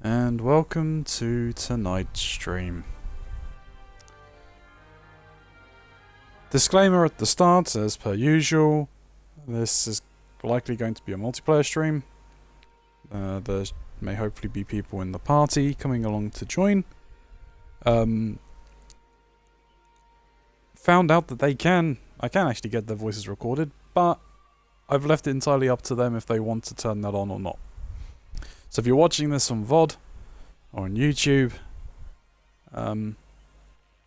And welcome to tonight's stream. Disclaimer at the start, as per usual, this is likely going to be a multiplayer stream. There may hopefully be people in the party coming along to join. Found out that I can actually get their voices recorded, but I've left it entirely up to them if they want to turn that on or not. So if you're watching this on VOD or on YouTube,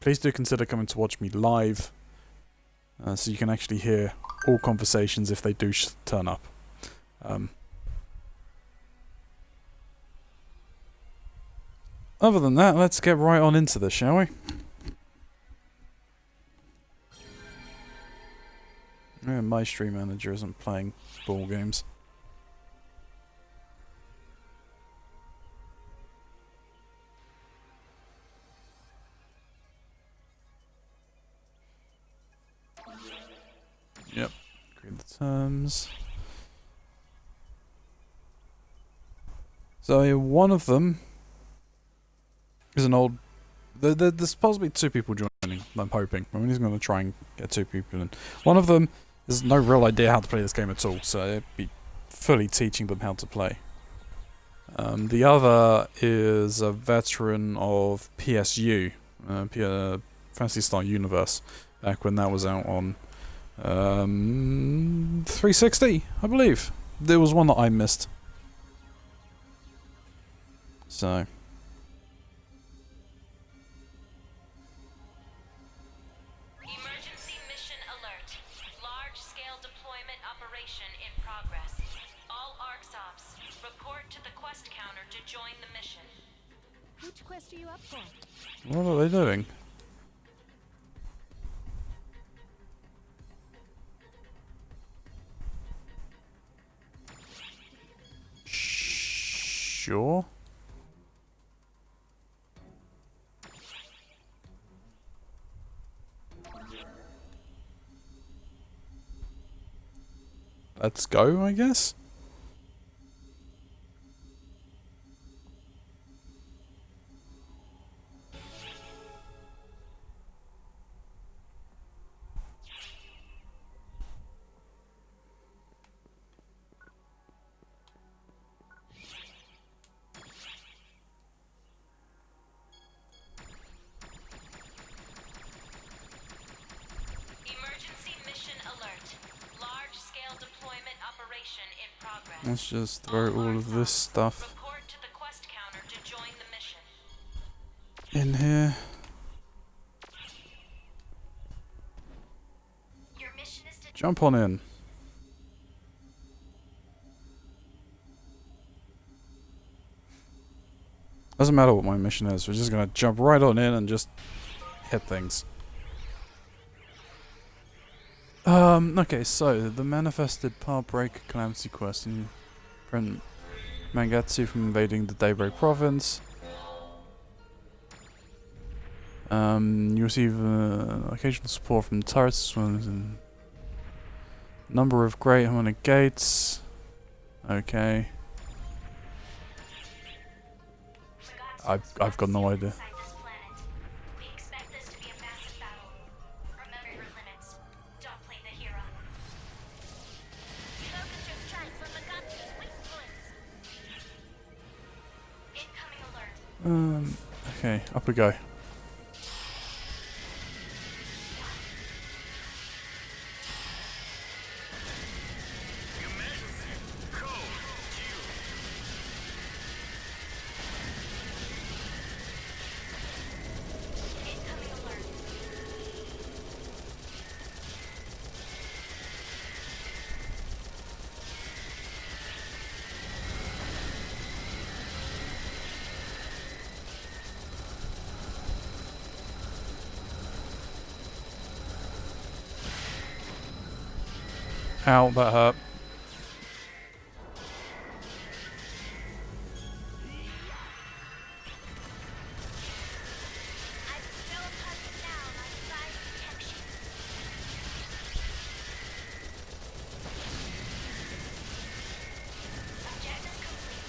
please do consider coming to watch me live, so you can actually hear all conversations if they do turn up. Other than that, let's get right on into this, shall we? Yeah, my stream manager isn't playing ball games. Yep, agree the terms. So one of them is an old... There's supposed to be two people joining, I'm hoping. I'm just going to try and get two people in. One of them has no real idea how to play this game at all, so it'd be fully teaching them how to play. The other is a veteran of PSU, Phantasy Star Universe, back when that was out on 360, I believe. There was one that I missed. So... Emergency mission alert. Large-scale deployment operation in progress. All ARCSOPs, report to the quest counter to join the mission. Which quest are you up for? what are they doing? Sure. Let's go, I guess? Emergency mission alert. Large-scale deployment operation in progress. Let's just throw all of this stuff Report to the quest counter to join the mission. in here. Your mission is to Jump on in. Doesn't matter what my mission is, we're just gonna jump right on in and just hit things. Okay, so the manifested Break Calamity quest and prevent Mangatsu from invading the Daybreak province. You receive occasional support from turrets and number of great harmonic gates. Okay. I've got no idea. We expect this to be a massive battle. Remember your limits. Don't play the hero. Focus your strikes on Magatsu's weak points. Incoming alert. Okay, up we go. Incoming alert. Ow, that hurt. I'm still hunting down on side protection. Objective complete.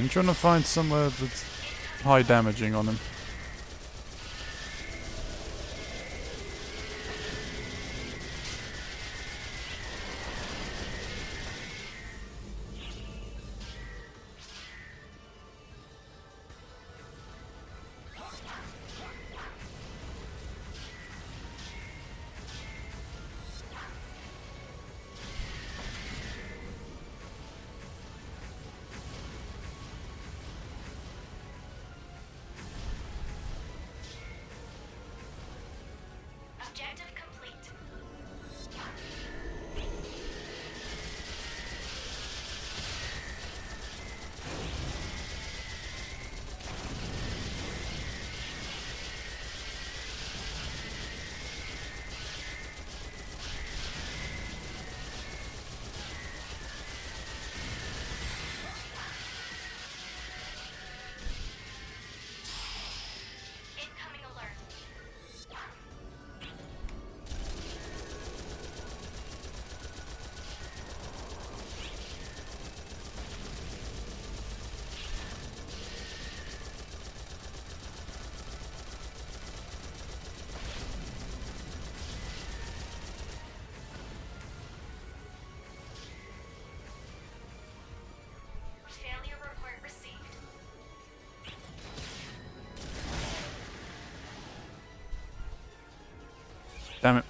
I'm trying to find somewhere that's high damaging on him. Objective complete. Incoming alert. Failure report received. Damn it.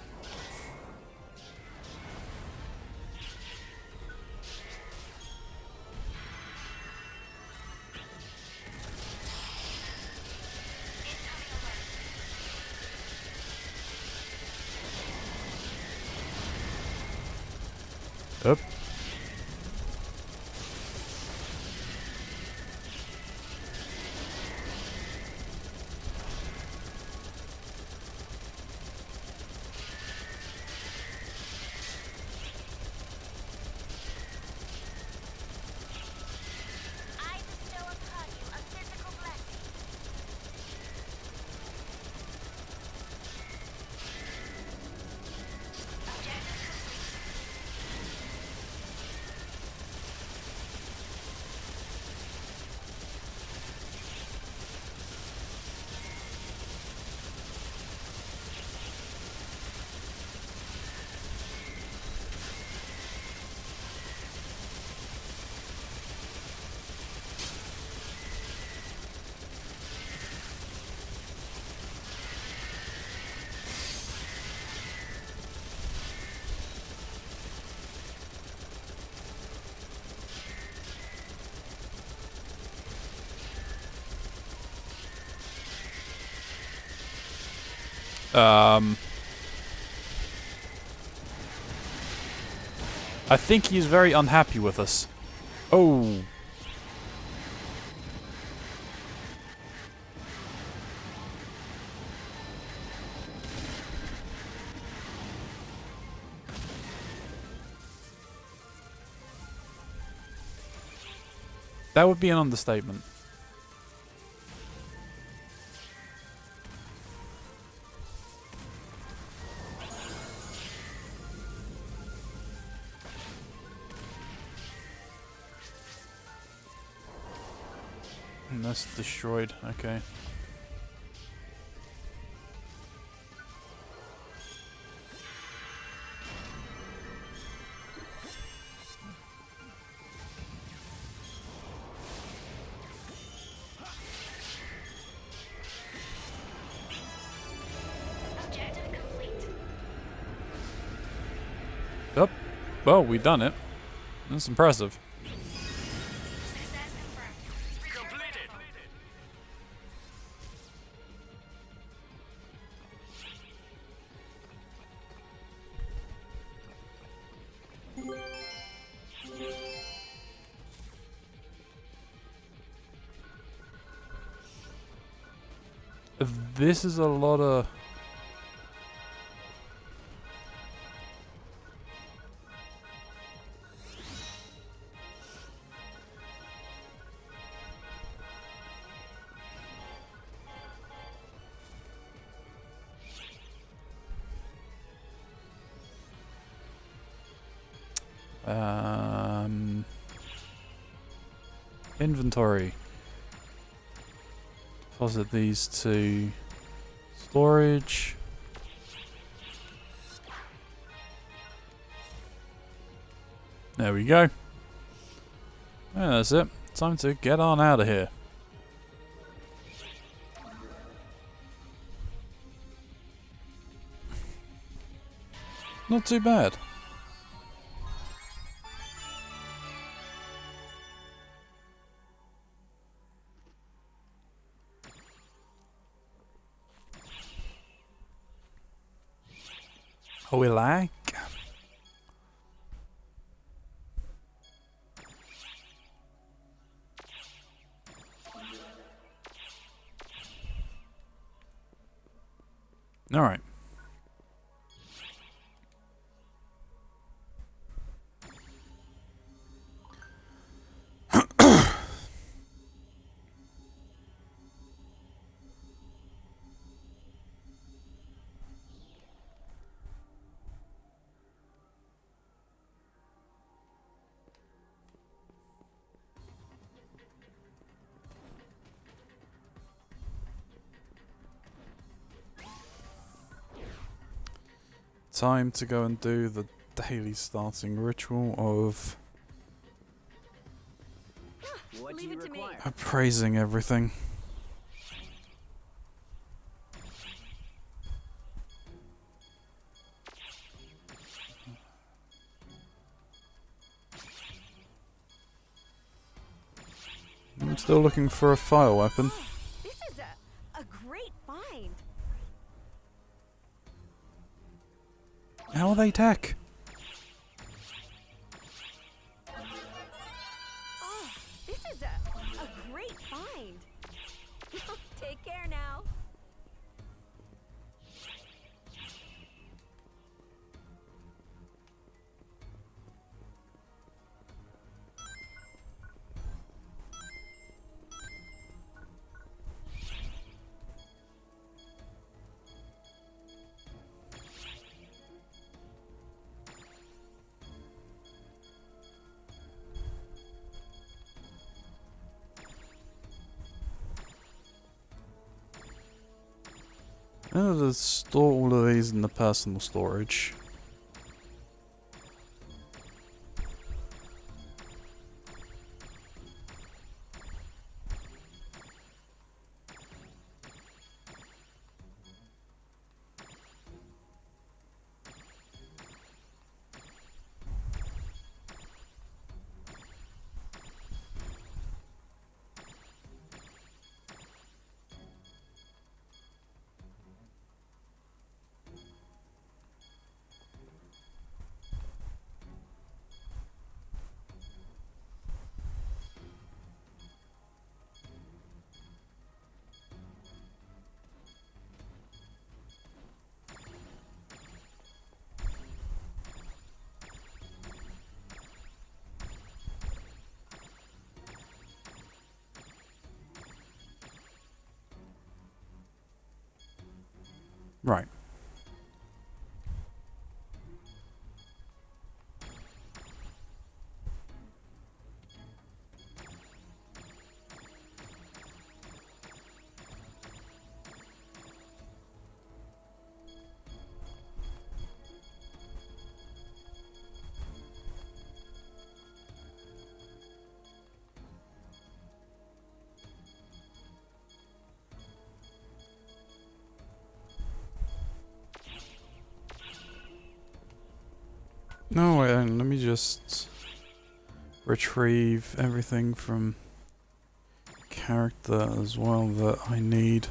Up. I bestow upon you a physical blessing. Objective complete. I think he's very unhappy with us. Oh. That would be an understatement. And that's destroyed. Okay. Objective complete. Yep. Well, we've done it. That's impressive. Success confirmed. Completed. This is a lot of... Inventory. Deposit these to storage. There we go. Yeah, that's it. Time to get on out of here. Not too bad. Oh, we like. All right. Time to go and do the daily starting ritual of What do Leave you it to me. require? appraising everything. I'm still looking for a fire weapon. This is a great find. How are they tech? Oh, this is a great find. Take care now. I'm gonna store all of these in the personal storage. Right. No, wait, hang on, let me just retrieve everything from character as well that I need.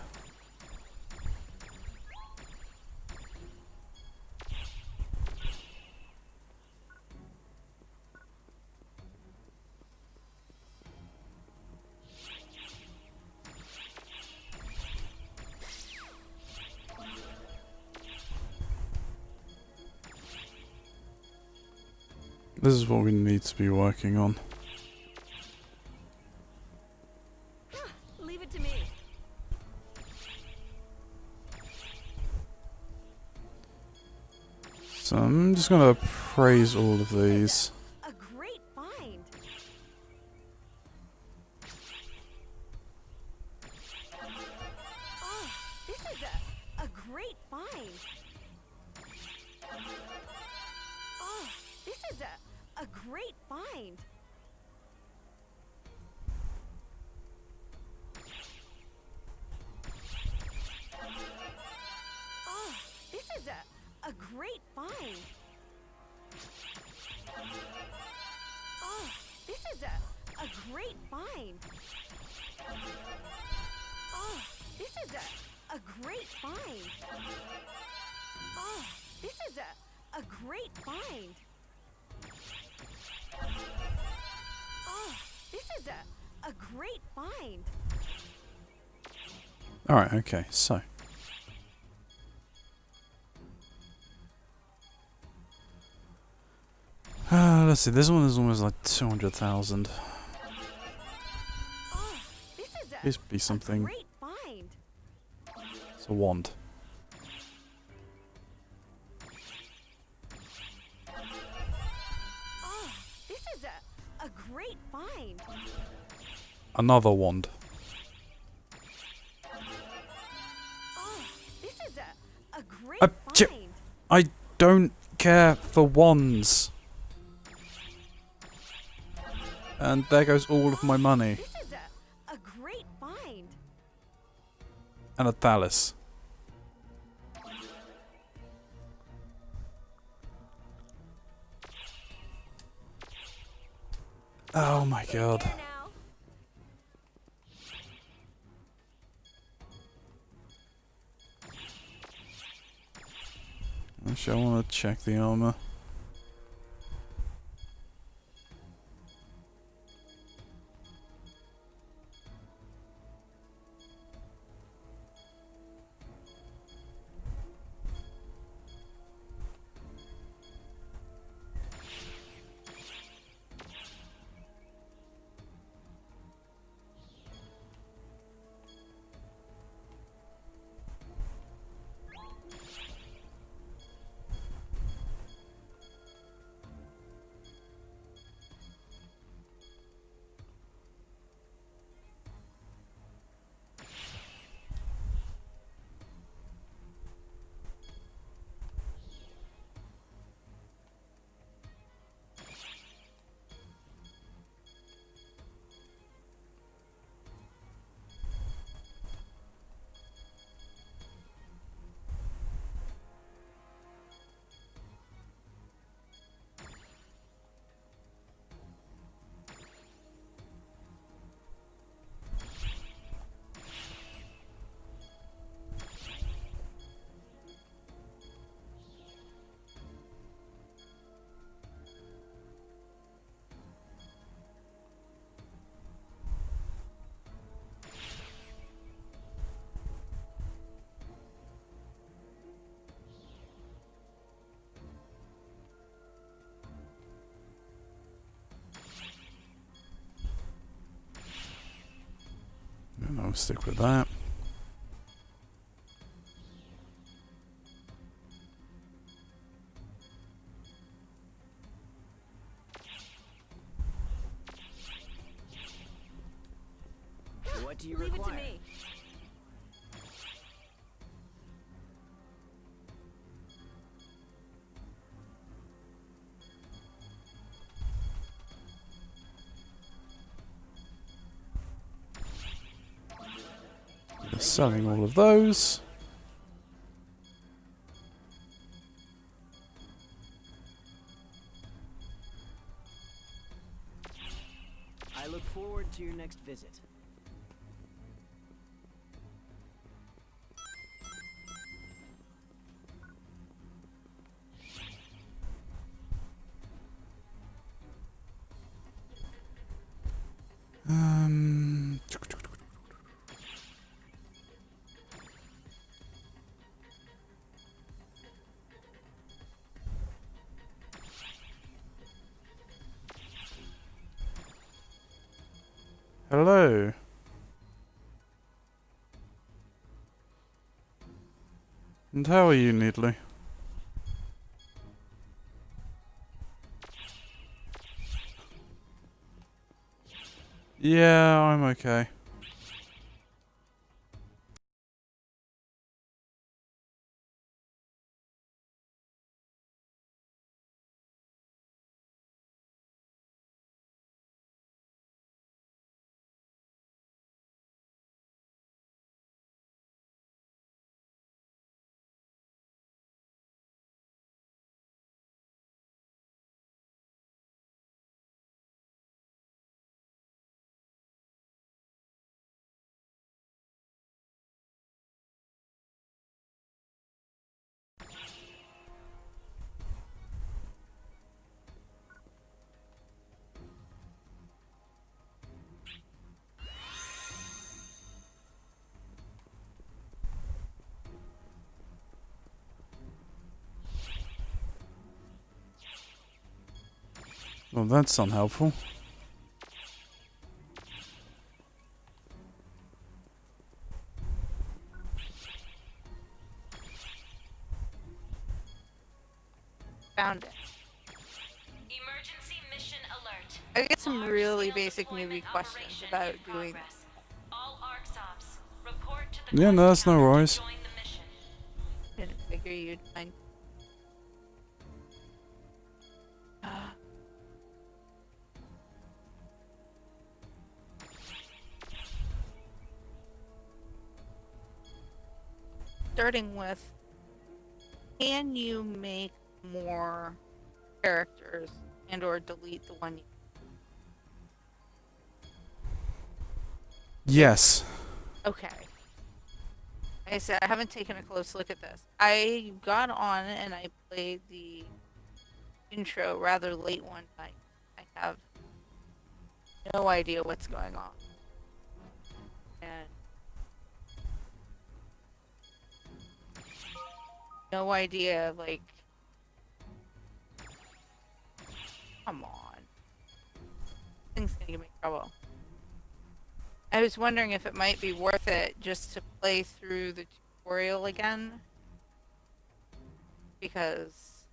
This is what we need to be working on. Leave it to me. So I'm just gonna appraise all of these. A great find. great find. Oh, this is a great find. Oh, this is a great find. Oh, this is a great find. Oh, this is a great find. Oh, this is a great find. Oh, this is a great find. Alright, okay, so. Let's see, this one is almost like 200,000. Oh, this is This would be something. great find. It's a wand. Oh, this is a great find. Another wand. Oh, this is a great Chip. find. I don't care for wands. And there goes all of my money. This is a great find. And a Thalys. Oh my god. Here now. Actually, I want to check the armor. And I'll stick with that. What do you Leave it to require? me. Selling all of those. I look forward to your next visit. Um. Hello. And how are you, Needly? Yeah, I'm okay. Well, that's unhelpful. Found it. Emergency mission alert. I get some Large really scale basic deployment movie questions operation about in doing. progress. All ARCSOPs, report to the Yeah, no, quest that's no counter to worries. join the mission. Didn't figure you'd find. Starting with, can you make more characters and or delete the one you... Yes. Okay. Like I said, I haven't taken a close look at this. I got on and I played the intro rather late one night. I have no idea what's going on. And no idea, like, come on. Things gonna give me trouble. I was wondering if it might be worth it just to play through the tutorial again. Because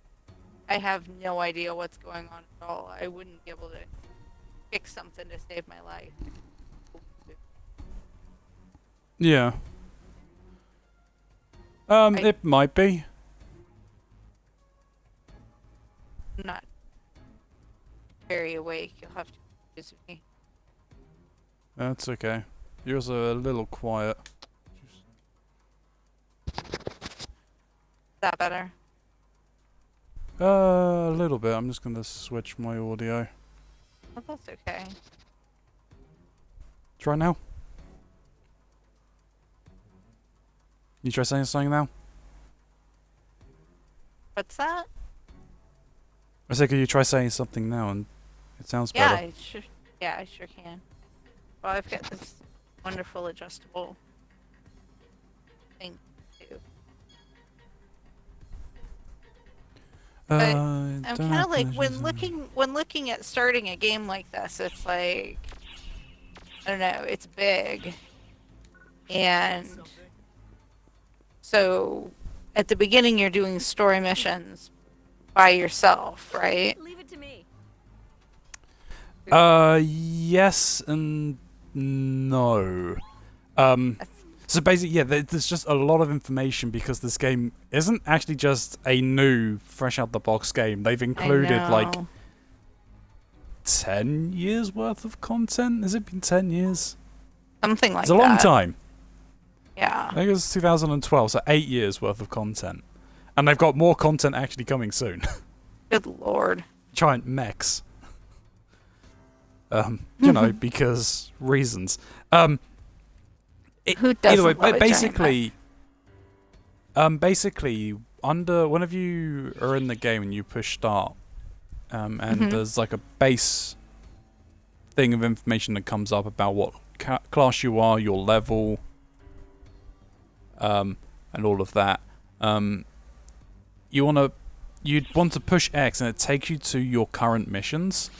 I have no idea what's going on at all. I wouldn't be able to fix something to save my life. Yeah. It might be. I'm not very awake. You'll have to excuse me. That's okay. Yours are a little quiet. Is that better? A little bit. I'm just gonna switch my audio. Oh, that's okay. Try now. You try saying something now? What's that? I said, could you try saying something now? And it sounds Yeah, better. I sure can. Well, I've got this wonderful adjustable thing too. I'm kind of like when looking at starting a game like this, it's like, I don't know, it's big, and so at the beginning you're doing story missions by yourself, right? Leave it to me. Yes and no. So basically, yeah, there's just a lot of information because this game isn't actually just a new, fresh out the box game. They've included like 10 years worth of content. Has it been 10 years? Something like It's a that. long time. Yeah. I think it was 2012, so 8 years worth of content. And they've got more content actually coming soon. Good lord. Giant mechs. You know, because reasons. Who doesn't Either way, love a basically, whenever you are in the game and you push start, and there's like a base thing of information that comes up about what class you are, your level, and all of that. You'd want to push X, and it takes you to your current missions.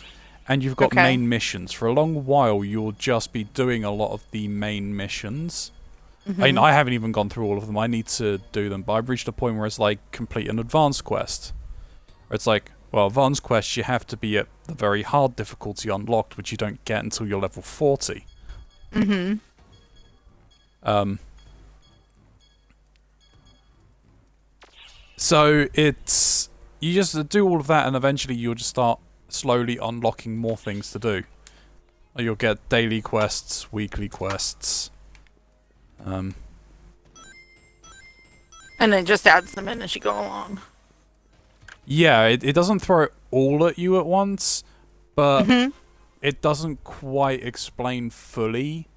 And you've got main missions. For a long while, you'll just be doing a lot of the main missions. I mean, I haven't even gone through all of them. I need to do them. But I've reached a point where it's like, complete an advanced quest. Where it's like, well, advanced quests, you have to be at the very hard difficulty unlocked, which you don't get until you're level 40. So it's... You just do all of that, and eventually you'll just start slowly unlocking more things to do. You'll get daily quests, weekly quests. And it just adds them in as you go along. Yeah, it doesn't throw it all at you at once, but it doesn't quite explain fully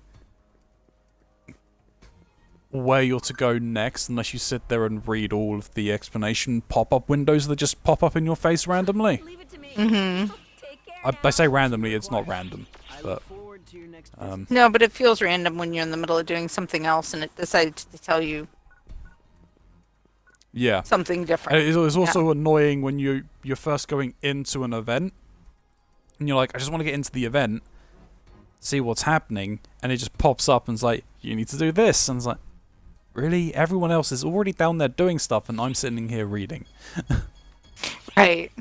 where you're to go next unless you sit there and read all of the explanation pop-up windows that just pop up in your face randomly. Leave it to me. Take care I say randomly, it's not random. I But, look forward to your next visit. No, but it feels random when you're in the middle of doing something else and it decides to tell you yeah. something And different. it's also annoying when you're first going into an event, and you're like, I just want to get into the event, see what's happening, and it just pops up and it's like, you need to do this, and it's like, really? Everyone else is already down there doing stuff, and I'm sitting here reading. Right.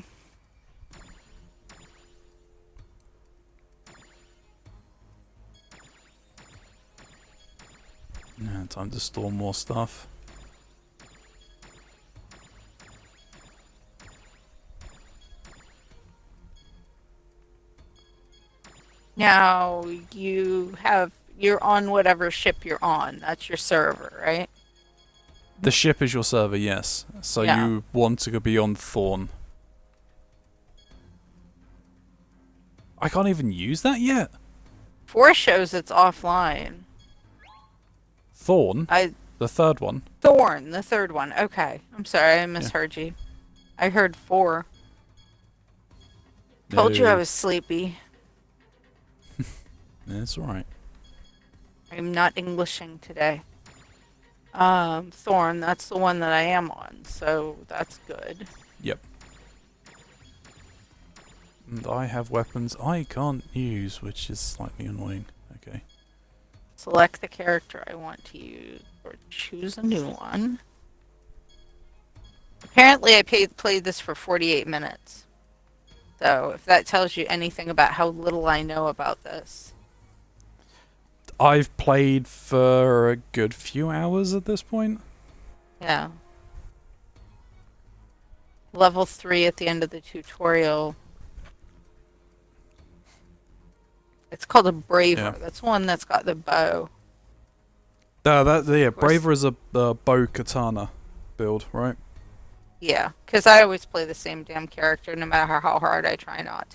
Yeah, time to store more stuff. Now you're on whatever ship you're on. That's your server, right? The ship is your server, yes. So Yeah. you want to be on Thorn. I can't even use that yet. 4 shows it's offline. Thorn? The third one? Thorn, the third one. Okay. I'm sorry, I misheard you. I heard 4. Told you I No. was sleepy. Yeah, it's alright. I'm not Englishing today. Thorn, that's the one that I am on, so that's good. Yep. And I have weapons I can't use, which is slightly annoying. Okay. Select the character I want to use, or choose a new one. Apparently I played this for 48 minutes. So, if that tells you anything about how little I know about this. I've played for a good few hours at this point. Yeah. Level 3 at the end of the tutorial. It's called a Braver. Yeah. That's one that's got the bow. Yeah, course. Braver is a bow katana build, right? Yeah, because I always play the same damn character no matter how hard I try not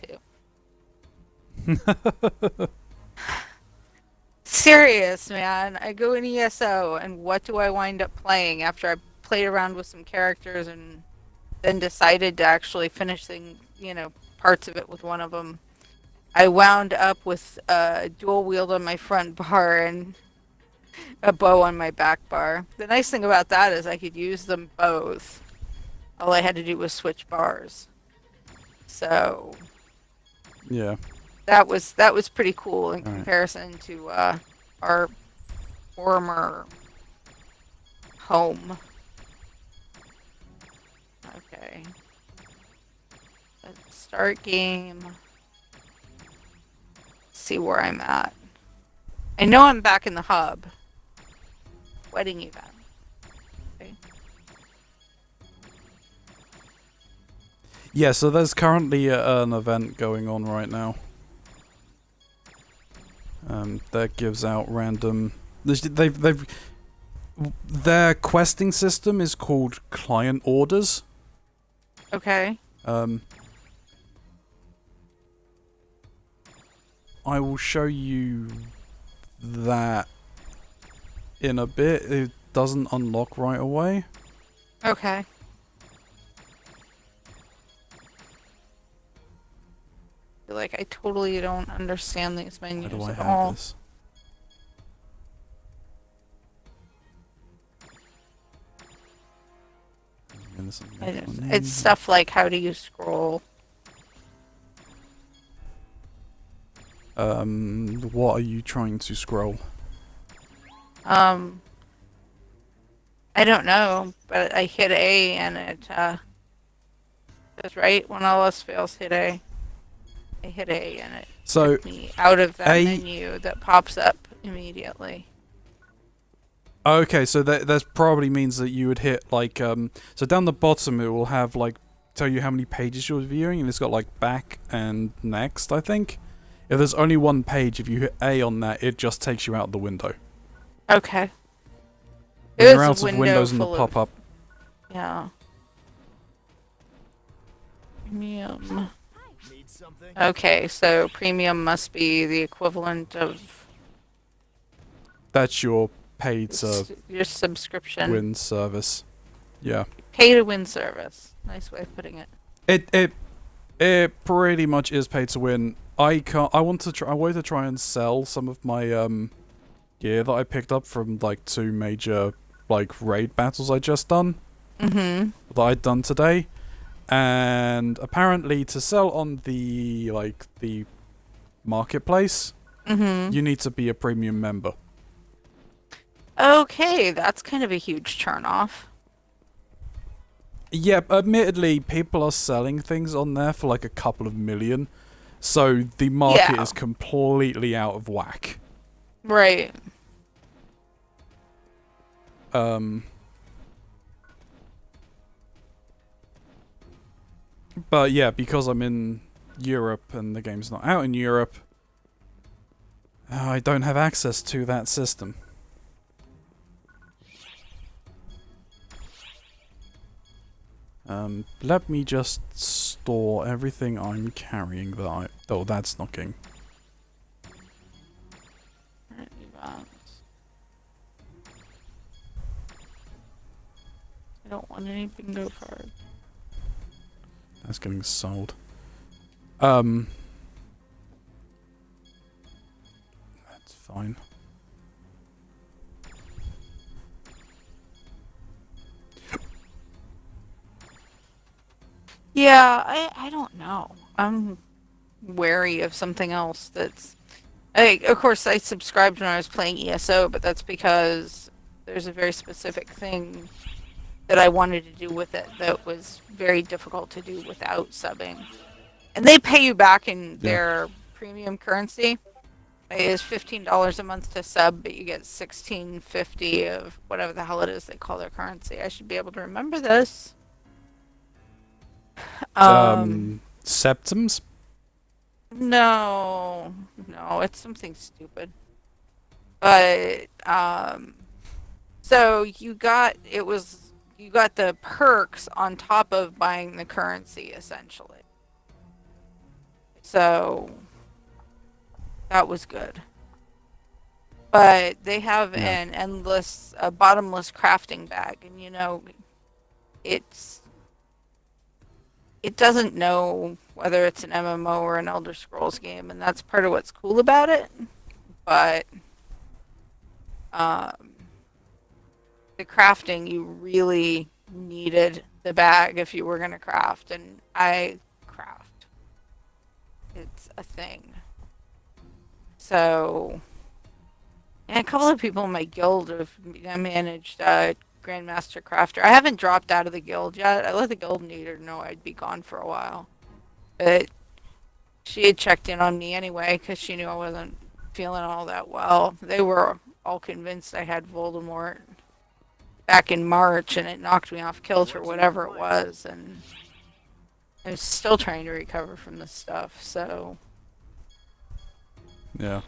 to. Serious, man. I go in ESO, and what do I wind up playing after I played around with some characters and then decided to actually finish parts of it with one of them? I wound up with a dual wield on my front bar and a bow on my back bar. The nice thing about that is I could use them both. All I had to do was switch bars. So Yeah. that was pretty cool in Alright. comparison to our former home. Okay. Let's start game. See where I'm at. I know I'm back in the hub. Wedding event. Okay. Yeah, so there's currently an event going on right now. That gives out random. Their questing system is called client orders. Okay. I will show you that in a bit. It doesn't unlock right away. Okay. Feel like I totally don't understand these Where menus do I at have all. this? It's stuff like how do you scroll? What are you trying to scroll? I don't know, but I hit A and it says right when all else fails, hit A. I hit A and it So took me out of that A- menu that pops up immediately. okay, so that probably means that you would hit like so down the bottom it will have like tell you how many pages you're viewing, and it's got like back and next, I think. If there's only one page, if you hit A on that, it just takes you out the window. Okay. When you're was a out of window windows in the full of- pop-up. Yeah. Premium. Need something? Okay, so premium must be the equivalent of That's your paid your subscription. win service. Yeah. Pay to win service. Nice way of putting it. It pretty much is pay to win. I wanted to try and sell some of my gear that I picked up from like 2 major like raid battles I just done. Mm-hmm. That I'd done today. And apparently, to sell on the marketplace, you need to be a premium member. Okay, that's kind of a huge turnoff. Yeah, admittedly, people are selling things on there for like a couple of million, so the market is completely out of whack. Right. But yeah, because I'm in Europe and the game's not out in Europe, I don't have access to that system. Let me just store everything I'm carrying that I... Oh, that's knocking. I don't want any bingo cards. That's getting sold. That's fine. Yeah, I don't know. I'm wary of something else that's... of course, I subscribed when I was playing ESO, but that's because there's a very specific thing that I wanted to do with it that was very difficult to do without subbing. And they pay you back in their premium currency. It is $15 a month to sub, but you get $16.50 of whatever the hell it is they call their currency. I should be able to remember this. Septums? No, it's something stupid. But so you got the perks on top of buying the currency essentially. So that was good. But they have an endless, bottomless crafting bag, and it doesn't know whether it's an MMO or an Elder Scrolls game, and that's part of what's cool about it. But the crafting, you really needed the bag if you were going to craft, and I craft. It's a thing. So, and a couple of people in my guild have managed Grandmaster Crafter. I haven't dropped out of the guild yet. I let the guild leader know I'd be gone for a while. But she had checked in on me anyway because she knew I wasn't feeling all that well. They were all convinced I had Voldemort back in March, and it knocked me off kilter, whatever it was, and I was still trying to recover from this stuff, so Yeah.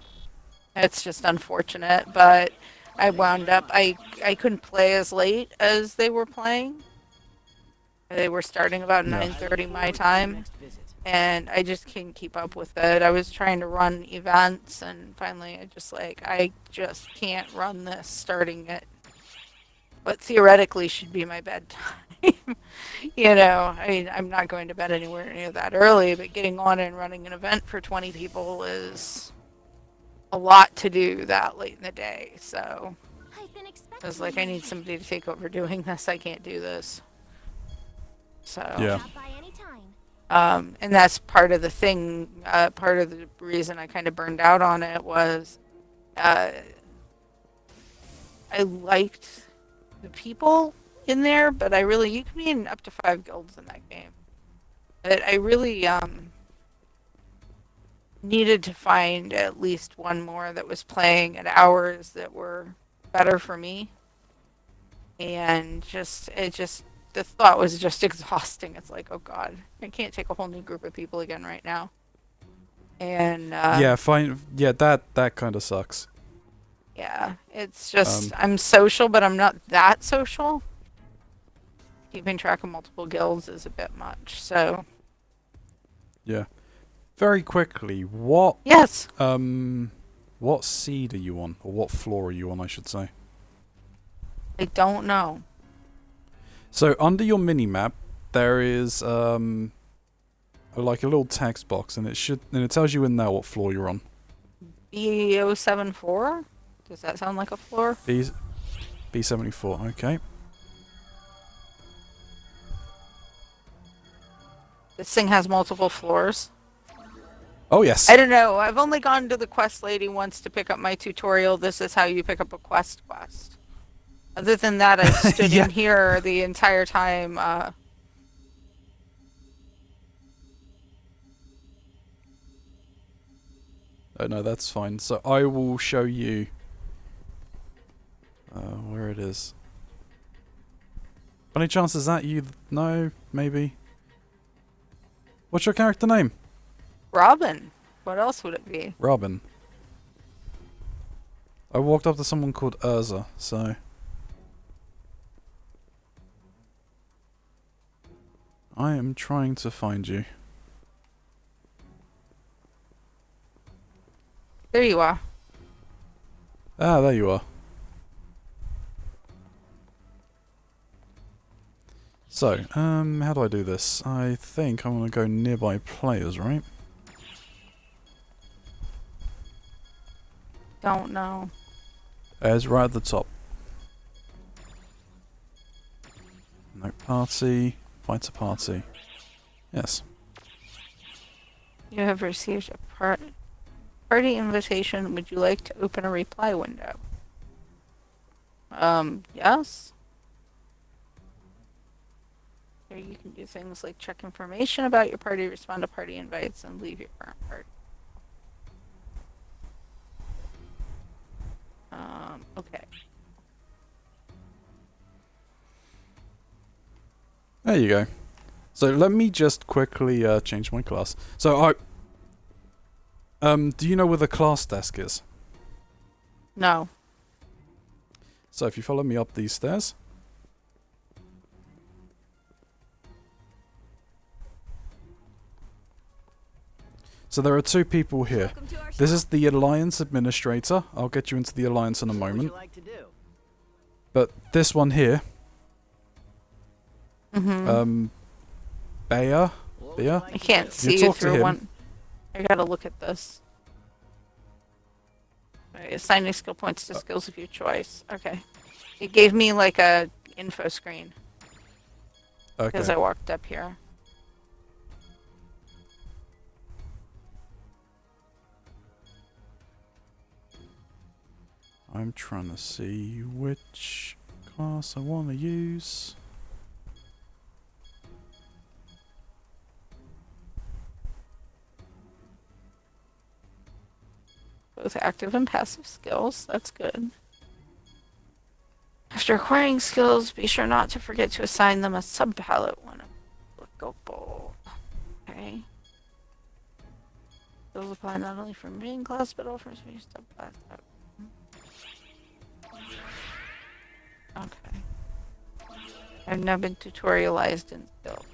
it's just unfortunate, but I wound up, I couldn't play as late as they were playing. They were starting about 9:30 my time, and I just couldn't keep up with it. I was trying to run events, and finally I just can't run this starting at what theoretically should be my bedtime. I mean, I'm not going to bed anywhere near that early, but getting on and running an event for 20 people is a lot to do that late in the day. So I was like, I need somebody to take over doing this. I can't do this. So Yeah. and that's part of the thing. Part of the reason I kind of burned out on it was I liked the people in there, but you can be in up to 5 guilds in that game. But I really needed to find at least one more that was playing at hours that were better for me. And the thought was just exhausting. It's like, oh god, I can't take a whole new group of people again right now. And fine. Yeah, that kind of sucks. Yeah, it's just I'm social, but I'm not that social. Keeping track of multiple guilds is a bit much, so Yeah. Very quickly, what yes. what seed are you on, or what floor are you on, I should say? I don't know. So under your mini-map, there is like a little text box, and it tells you in there what floor you're on. B074? Does that sound like a floor? B74, okay. This thing has multiple floors. Oh yes. I don't know. I've only gone to the quest lady once to pick up my tutorial. This is how you pick up a quest. Other than that, I've stood Yeah. in here the entire time. Oh no, that's fine. So I will show you where it is. Any chances that you? No, maybe. What's your character name? Robin. What else would it be? Robin. I walked up to someone called Urza, so... I am trying to find you. There you are. Ah, there you are. So, how do I do this? I think I want to go nearby players, right? Don't know. It's right at the top. No party. Fight a party. Yes. You have received a party invitation. Would you like to open a reply window? Yes. Here you can do things like check information about your party, respond to party invites, and leave your current party. Okay. There you go. So let me just quickly change my class. So do you know where the class desk is? No. So if you follow me up these stairs. So there are two people here. Welcome to our This shop. is the Alliance Administrator. I'll get you into the Alliance in a What would moment. you like to do? But this one here, Mm-hmm. Bea, What would Bea? you like I to can't do? see talk to through him. one. I gotta look at this. Right, assign new skill points to skills of your choice. Okay. It gave me like a info screen because Okay. I walked up here. I'm trying to see which class I want to use. Both active and passive skills. That's good. After acquiring skills, be sure not to forget to assign them a sub-palette when applicable. Okay. Skills apply not only for main class, but also for sub-class. Okay. I've now been tutorialized in skills.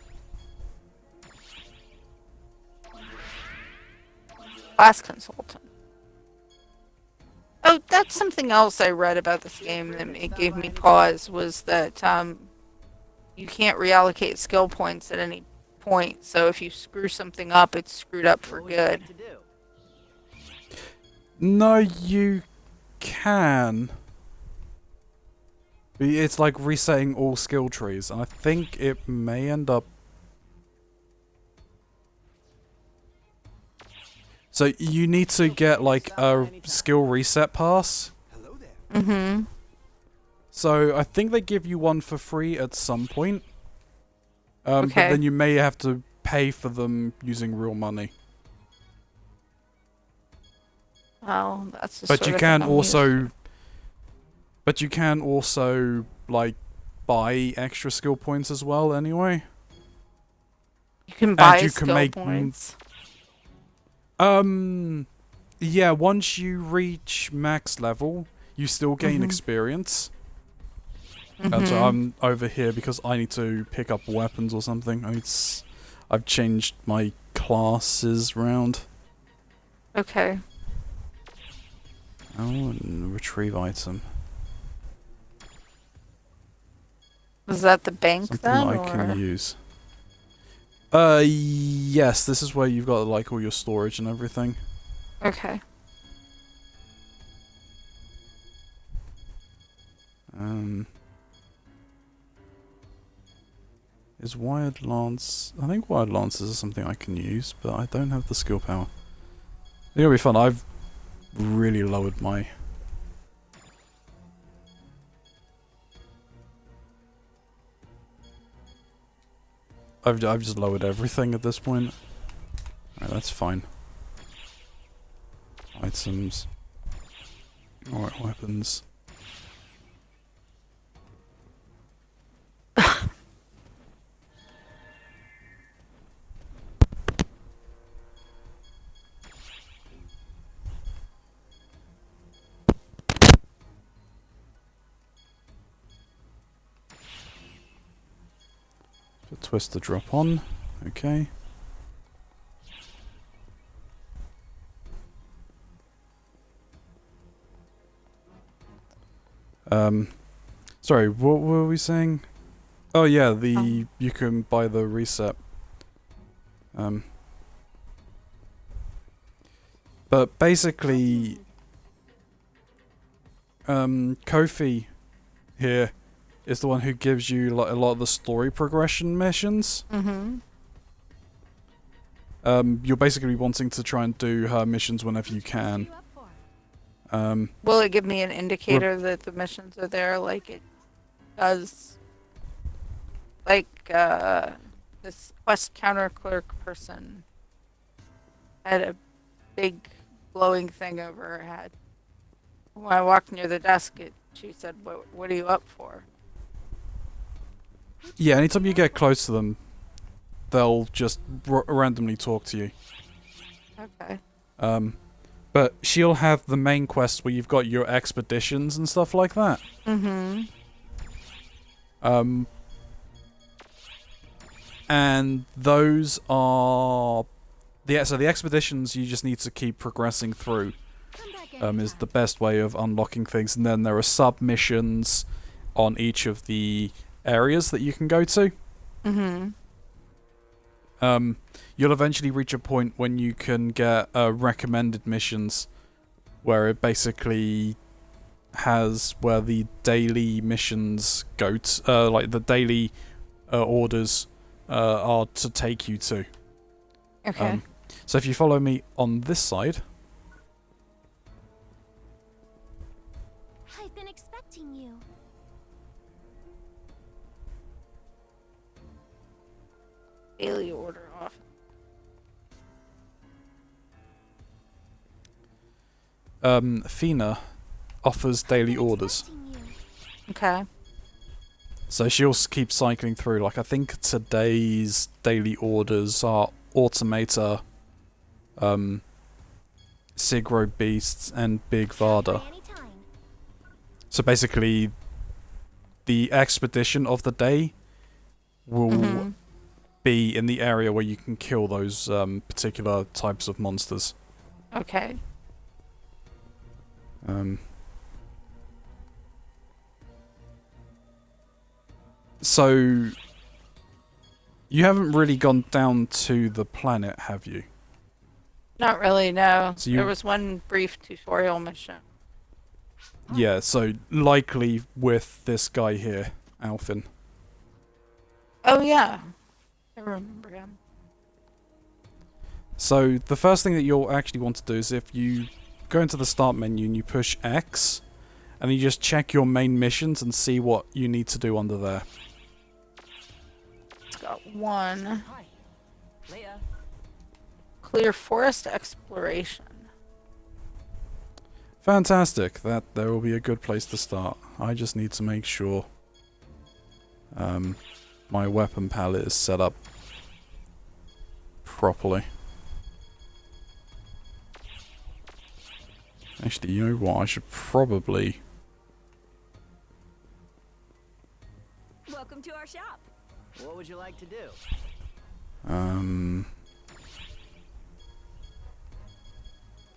Class consultant. Oh, that's something else I read about this game that it gave me pause, was that you can't reallocate skill points at any point. So if you screw something up, it's screwed up for What would you good. like to do? No, you can. But it's like resetting all skill trees, and I think it may end up. So you need to get like a skill reset pass. Hello there. Mm-hmm. So I think they give you one for free at some point. But Okay. then you may have to pay for them using real money. Well, that's the But sort you of can thing I'm used to. also. But you can also like buy extra skill points as well. Anyway. You can buy you can skill make points. Yeah. Once you reach max level, you still gain Mhm. experience. And so I'm over here because I need to pick up weapons or something. I've changed my classes round. Okay. Oh, and retrieve item. Was that the bank Something then, that I or? can use. Yes, this is where you've got like all your storage and everything. Okay. Is wired lance... I think wired lances are something I can use, but I don't have the skill power. It'll be fun. I've really lowered my... I've just lowered everything at this point. Alright, that's fine. Items. Alright, weapons. Put twist to drop on. Okay. Sorry, what were we saying? Oh yeah, you can buy the reset. But basically, Kofi here is the one who gives you like a lot of the story progression missions. Mm-hmm. You're basically wanting to try and do her missions whenever you can. Will it give me an indicator that the missions are there, like it does? Like this quest counter clerk person had a big glowing thing over her head. When I walked near the desk, she said, "What are you up for?" Yeah, anytime you get close to them, they'll just randomly talk to you. Okay. But she'll have the main quests where you've got your expeditions and stuff like that. Mm-hmm. And those are... So the expeditions you just need to keep progressing through. Is the best way of unlocking things. And then there are sub-missions on each of the areas that you can go to. Mm-hmm. You'll eventually reach a point when you can get recommended missions where it basically has where the daily missions go to, like the daily orders are to take you to. Okay. So if you follow me on this side... I've been expecting you. Daily order off. Fina offers daily orders. Okay. So she'll keep cycling through. Like, I think today's daily orders are Automator, Sigro Beasts, and Big Vada. So basically, the expedition of the day will be in the area where you can kill those particular types of monsters. Okay. So, you haven't really gone down to the planet, have you? Not really, no. So there was one brief tutorial mission. Yeah, so likely with this guy here, Alfin. Oh, yeah. I remember him. So, the first thing that you'll actually want to do is if you go into the start menu and you push X, and you just check your main missions and see what you need to do under there. It's got one. Hi, Leia. Clear forest exploration. Fantastic. There will be a good place to start. I just need to make sure my weapon palette is set up properly. Actually, you know what? I should probably... Welcome to our shop. What would you like to do?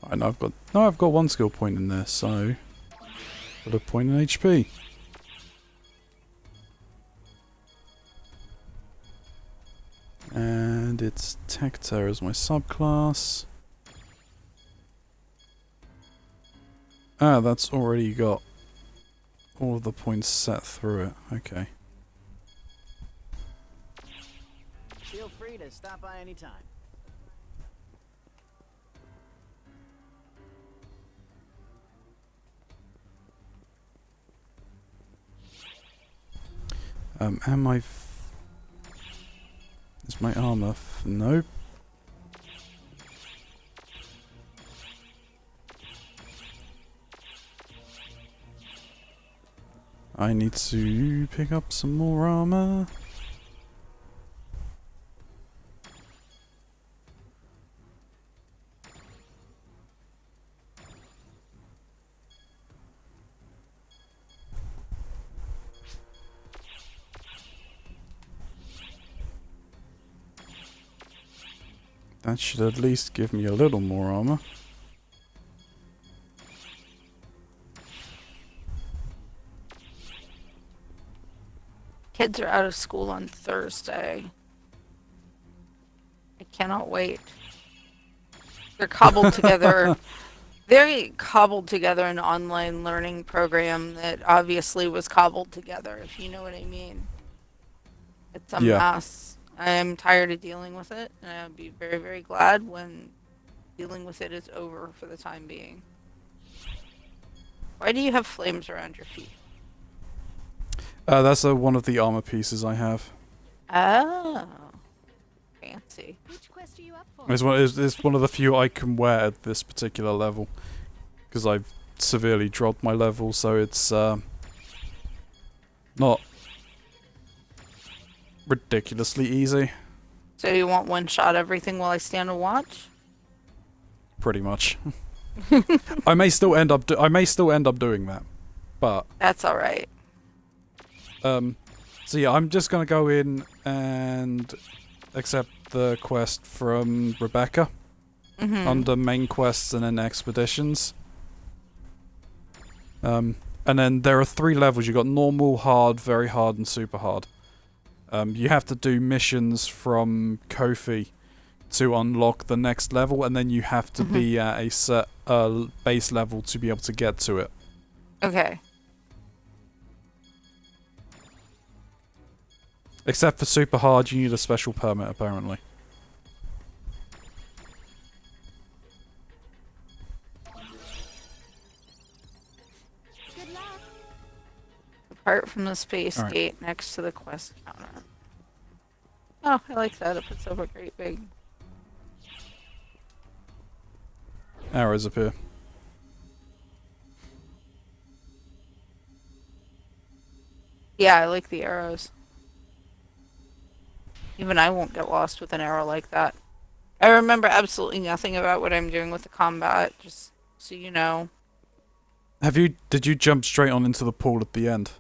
I know I've got one skill point in there, so put a point in HP. And it's Tector as my subclass. Ah, that's already got all of the points set through it. Okay. Feel free to stop by anytime. Am I... Is my armor... Nope. I need to pick up some more armor. That should at least give me a little more armor. Kids are out of school on Thursday. I cannot wait. They're cobbled together. Very cobbled together an online learning program that obviously was cobbled together, if you know what I mean. It's a Yeah. mess. I am tired of dealing with it, and I'll be very, very glad when dealing with it is over for the time being. Why do you have flames around your feet? That's one of the armor pieces I have. Oh. Fancy. Which quest are you up for? It's one of the few I can wear at this particular level. Because I've severely dropped my level, so it's not ridiculously easy. So you want one shot everything while I stand and watch? Pretty much. I may still end up doing that. But That's alright. so yeah, I'm just gonna go in and accept the quest from Rebecca under main quests and then expeditions. And then there are 3 levels. You got normal, hard, very hard, and super hard. You have to do missions from Kofi to unlock the next level, and then you have to be at a set base level to be able to get to it. Okay. Except for super hard, you need a special permit, apparently. Good luck. Apart from the space Alright. gate next to the quest counter. Oh, I like that. It puts over a great big. Arrows appear. Yeah, I like the arrows. Even I won't get lost with an arrow like that. I remember absolutely nothing about what I'm doing with the combat, just so you know. Did you jump straight on into the pool at the end?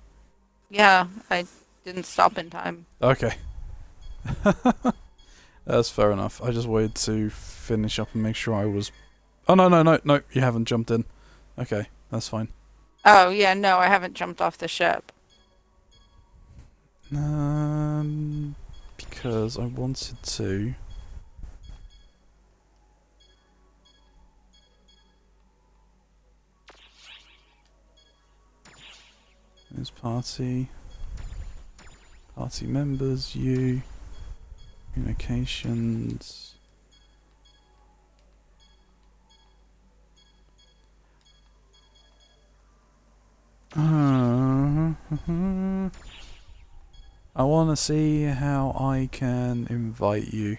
Yeah, I didn't stop in time. Okay. That's fair enough. I just waited to finish up and make sure I was... Oh, no, you haven't jumped in. Okay, that's fine. Oh, yeah, no, I haven't jumped off the ship. Because I wanted to... There's party members, you, communications. I want to see how I can invite you.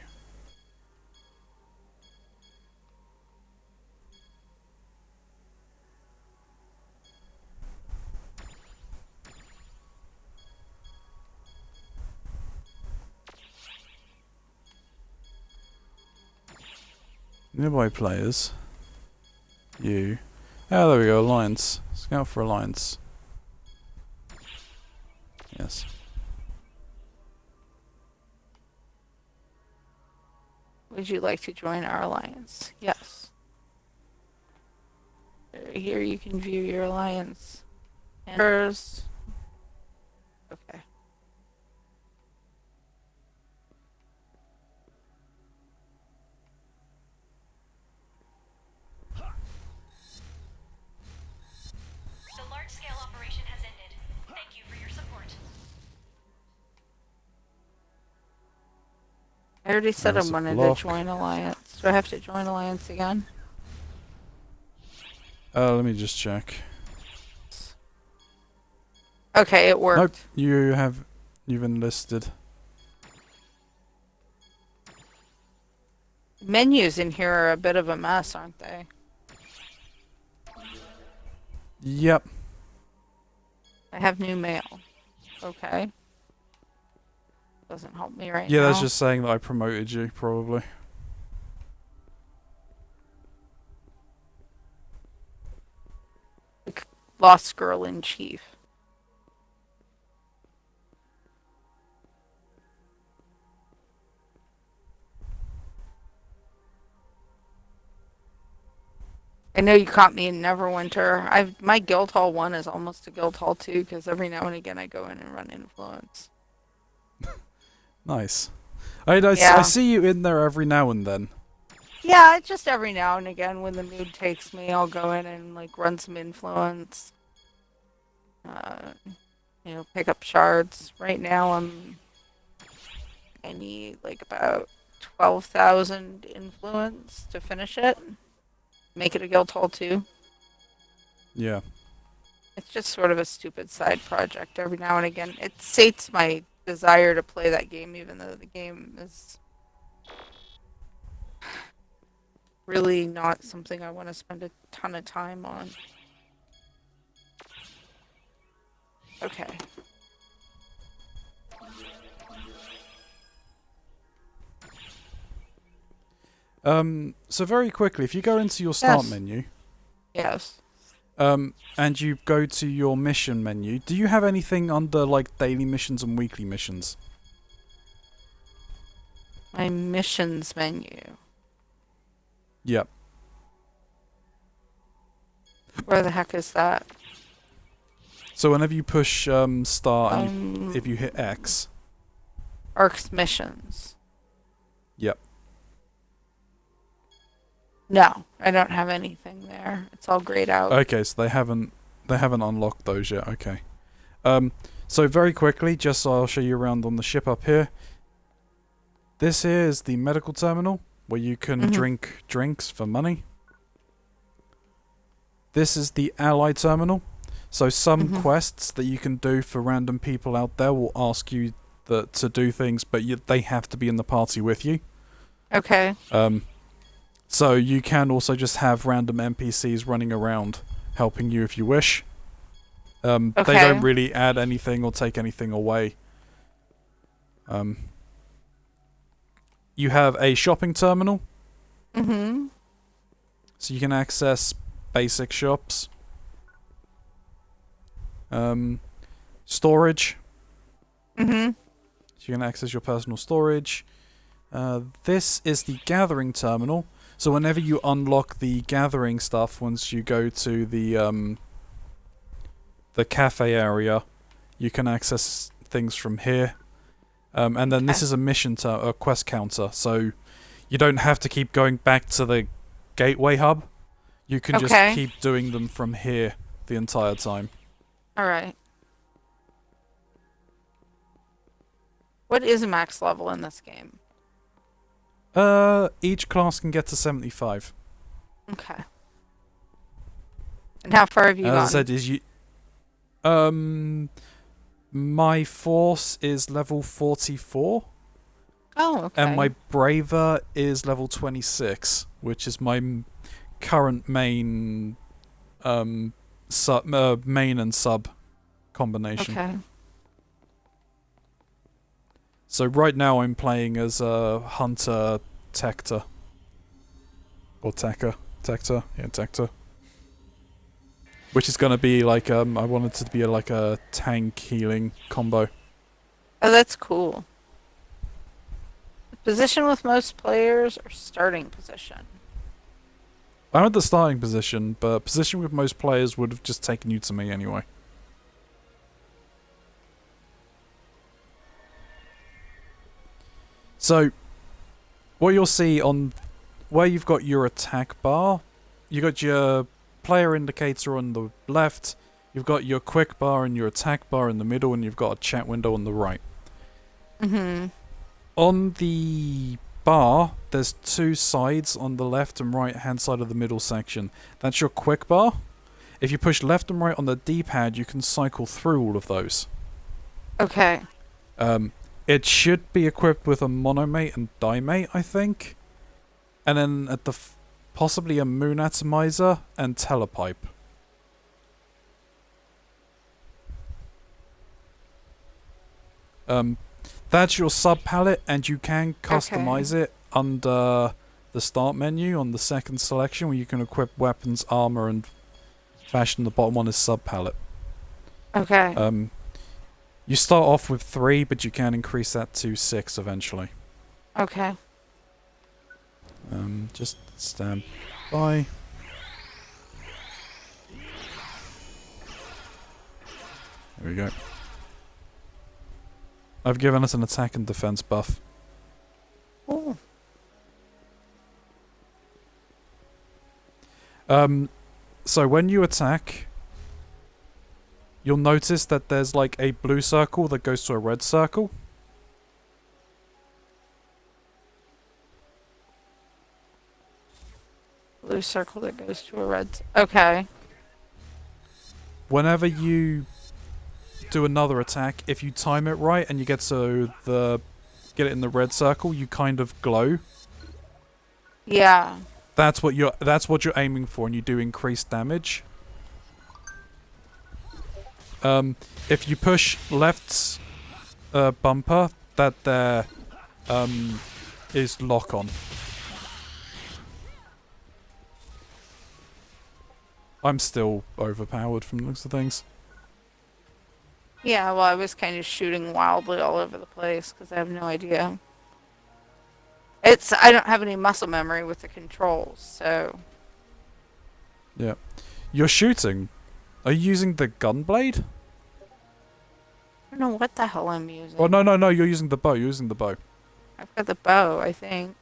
Nearby players. You. Oh, there we go. Alliance. Scout for Alliance. Yes. Would you like to join our alliance? Yes. Here you can view your alliance. Members. Okay. The large-scale operation has ended. Thank you for your support. already said I There's a wanted to block. join Alliance. Do I have to join Alliance again? Let me just check. Okay, it worked. Nope, you've enlisted. Menus in here are a bit of a mess, aren't they? Yep. I have new mail. Okay. Doesn't help me right Yeah, now. that's just saying that I promoted you, probably. Lost girl in chief. I know you caught me in Neverwinter. My Guildhall 1 is almost a Guildhall 2 because every now and again I go in and run influence. Nice. I Yeah. see you in there every now and then. Yeah, just every now and again when the mood takes me, I'll go in and like run some influence. Pick up shards. Right now I need like about 12,000 influence to finish it. Make it a Guildhall 2. Yeah. It's just sort of a stupid side project every now and again. It sates my desire to play that game, even though the game is really not something I want to spend a ton of time on. Okay. So very quickly, if you go into your start Yes. menu, Yes. and you go to your mission menu, do you have anything under like daily missions and weekly missions? My missions menu. Yep. Where the heck is that? So whenever you push start and if you hit X. Arc's missions. Yep. No, I don't have anything there. It's all grayed out. Okay, so they haven't unlocked those yet. Okay. So very quickly, just so I'll show you around on the ship up here. This here is the medical terminal where you can drink drinks for money. This is the ally terminal. So some quests that you can do for random people out there will ask you to do things, but they have to be in the party with you. Okay. So you can also just have random NPCs running around helping you if you wish. They don't really add anything or take anything away. You have a shopping terminal. So you can access basic shops. Storage. So you can access your personal storage. This is the gathering terminal. So whenever you unlock the gathering stuff, once you go to the cafe area, you can access things from here. And then this is a mission a quest counter, so you don't have to keep going back to the gateway hub. You can just keep doing them from here the entire time. Alright. What is max level in this game? Each class can get to 75. Okay. And how far have you gone? As I said, my force is level 44. Oh, okay. And my braver is level 26, which is my current main main and sub combination. Okay. So right now I'm playing as a Hunter Tector. Or Tekka. Tector? Yeah, Tector. Which is going to be like, I want it to be like a tank healing combo. Oh, that's cool. Position with most players or starting position? I'm at the starting position, but position with most players would have just taken you to me anyway. So, what you'll see on where you've got your attack bar, you've got your player indicator on the left, you've got your quick bar and your attack bar in the middle, and you've got a chat window on the right. On the bar, there's 2 sides on the left and right hand side of the middle section. That's your quick bar. If you push left and right on the D-pad, you can cycle through all of those. Okay. It should be equipped with a monomate and dimate, I think. And then at the possibly a moon atomizer and telepipe. That's your sub palette, and you can customize it under the start menu on the second selection, where you can equip weapons, armor, and fashion the bottom one as sub palette. Okay. You start off with 3, but you can increase that to 6 eventually. Okay. Just stand by. There we go. I've given us an attack and defense buff. Ooh. So when you attack, you'll notice that there's like a blue circle that goes to a red circle. Blue circle that goes to a red. Okay. Whenever you do another attack, if you time it right and you get it in the red circle, you kind of glow. Yeah. That's what you're aiming for, and you do increased damage. If you push left's bumper, that there is lock on. I'm still overpowered from the looks of things. Yeah, well, I was kind of shooting wildly all over the place because I have no idea. I don't have any muscle memory with the controls, so... Yeah. You're shooting. Are you using the gun blade? I don't know what the hell I'm using. Oh, no, you're using the bow. You're using the bow. I've got the bow, I think.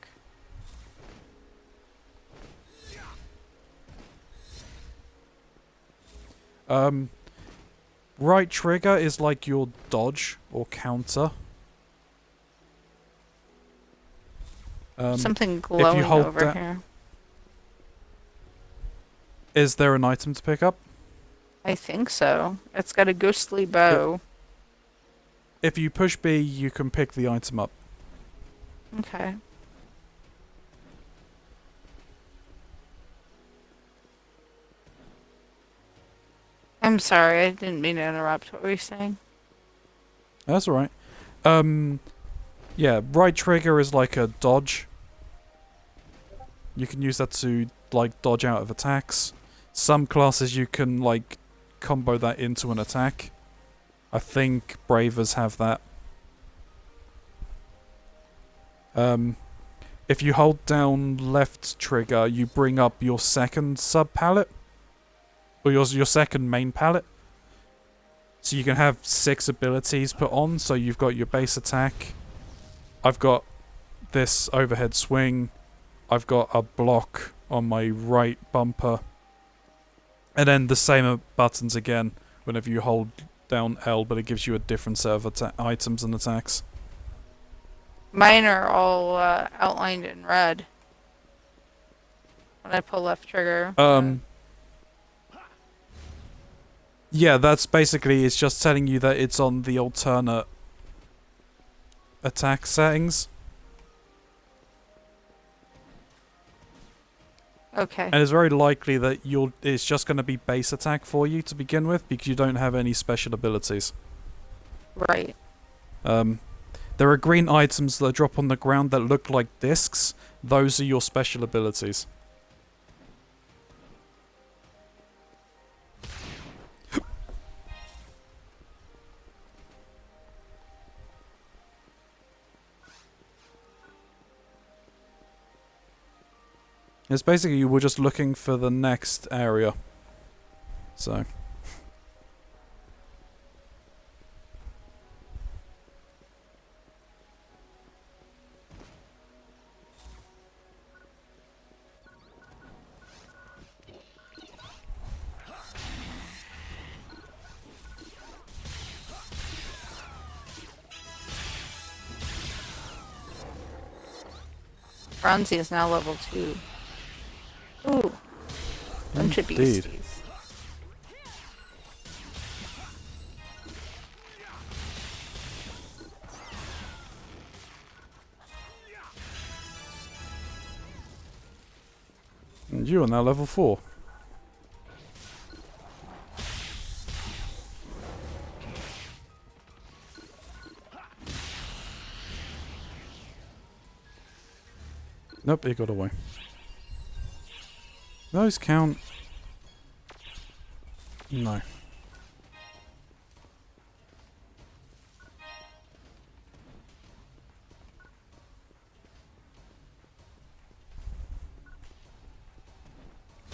Right trigger is like your dodge or counter. Something glowing hold over here. Is there an item to pick up? I think so. It's got a ghostly bow. If you push B, you can pick the item up. Okay. I'm sorry, I didn't mean to interrupt. What were you saying? That's alright. Yeah, right trigger is like a dodge. You can use that to, like, dodge out of attacks. Some classes you can, like, combo that into an attack. I think Bravers have that. If you hold down left trigger, you bring up your second sub palette. Or your second main palette. So you can have 6 abilities put on. So you've got your base attack. I've got this overhead swing. I've got a block on my right bumper. And then the same buttons again whenever you hold down L, but it gives you a different set of items and attacks. Mine are all outlined in red. When I pull left trigger. Yeah, that's basically, it's just telling you that it's on the alternate attack settings. Okay. And it's very likely that it's just going to be base attack for you to begin with, because you don't have any special abilities. Right. There are green items that drop on the ground that look like discs. Those are your special abilities. It's basically you were just looking for the next area. So. Bronzy is now level 2. Ooh, bunch of Indeed. beasties. And you are now level 4. Nope, he got away. Those count. No.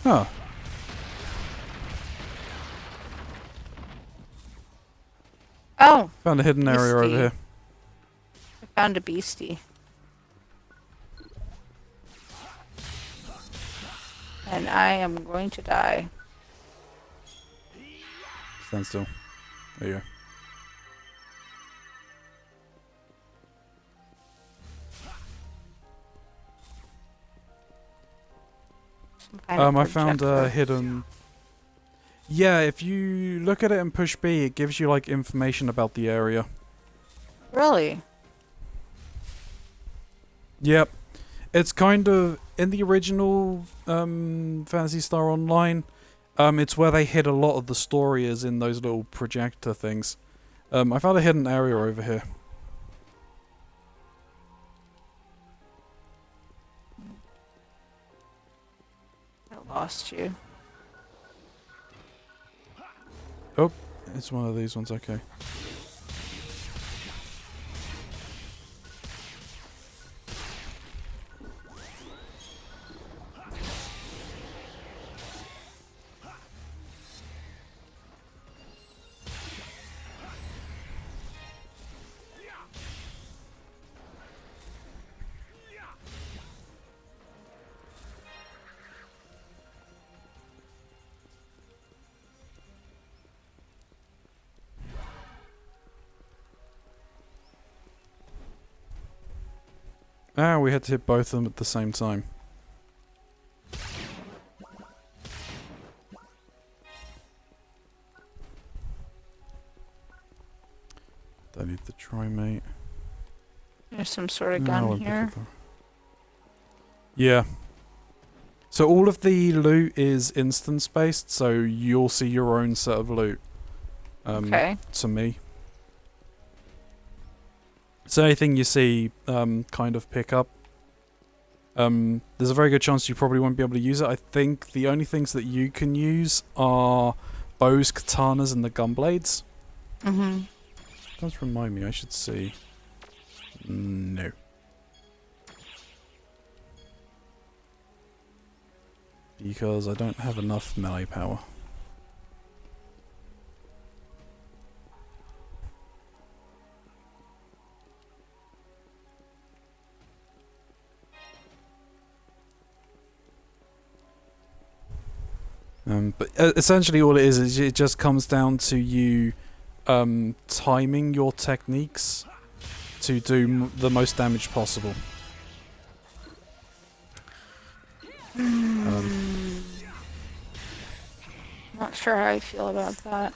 Huh. Oh, Found a hidden area over Beastie. here. I found a beastie. And I am going to die. Stand still. There you go. Some kind of I found a projector. hidden. Yeah, if you look at it and push B, it gives you like information about the area. Really? Yep. It's kind of in the original Phantasy Star Online. It's where they hid a lot of the story is in those little projector things. I found a hidden area over here. I lost you. Oh, it's one of these ones. Okay. Ah, we had to hit both of them at the same time. Don't need the trimate. There's some sort of No, I gun won't pick here. up the- Yeah. So all of the loot is instance based, so you'll see your own set of loot. Okay. To me. So anything you see, kind of pick up. There's a very good chance you probably won't be able to use it. I think the only things that you can use are bows, katanas, and the gunblades. Mm-hmm. Does remind me, I should see. No. Because I don't have enough melee power. But essentially all it is it just comes down to you timing your techniques to do the most damage possible. Not sure how I feel about that.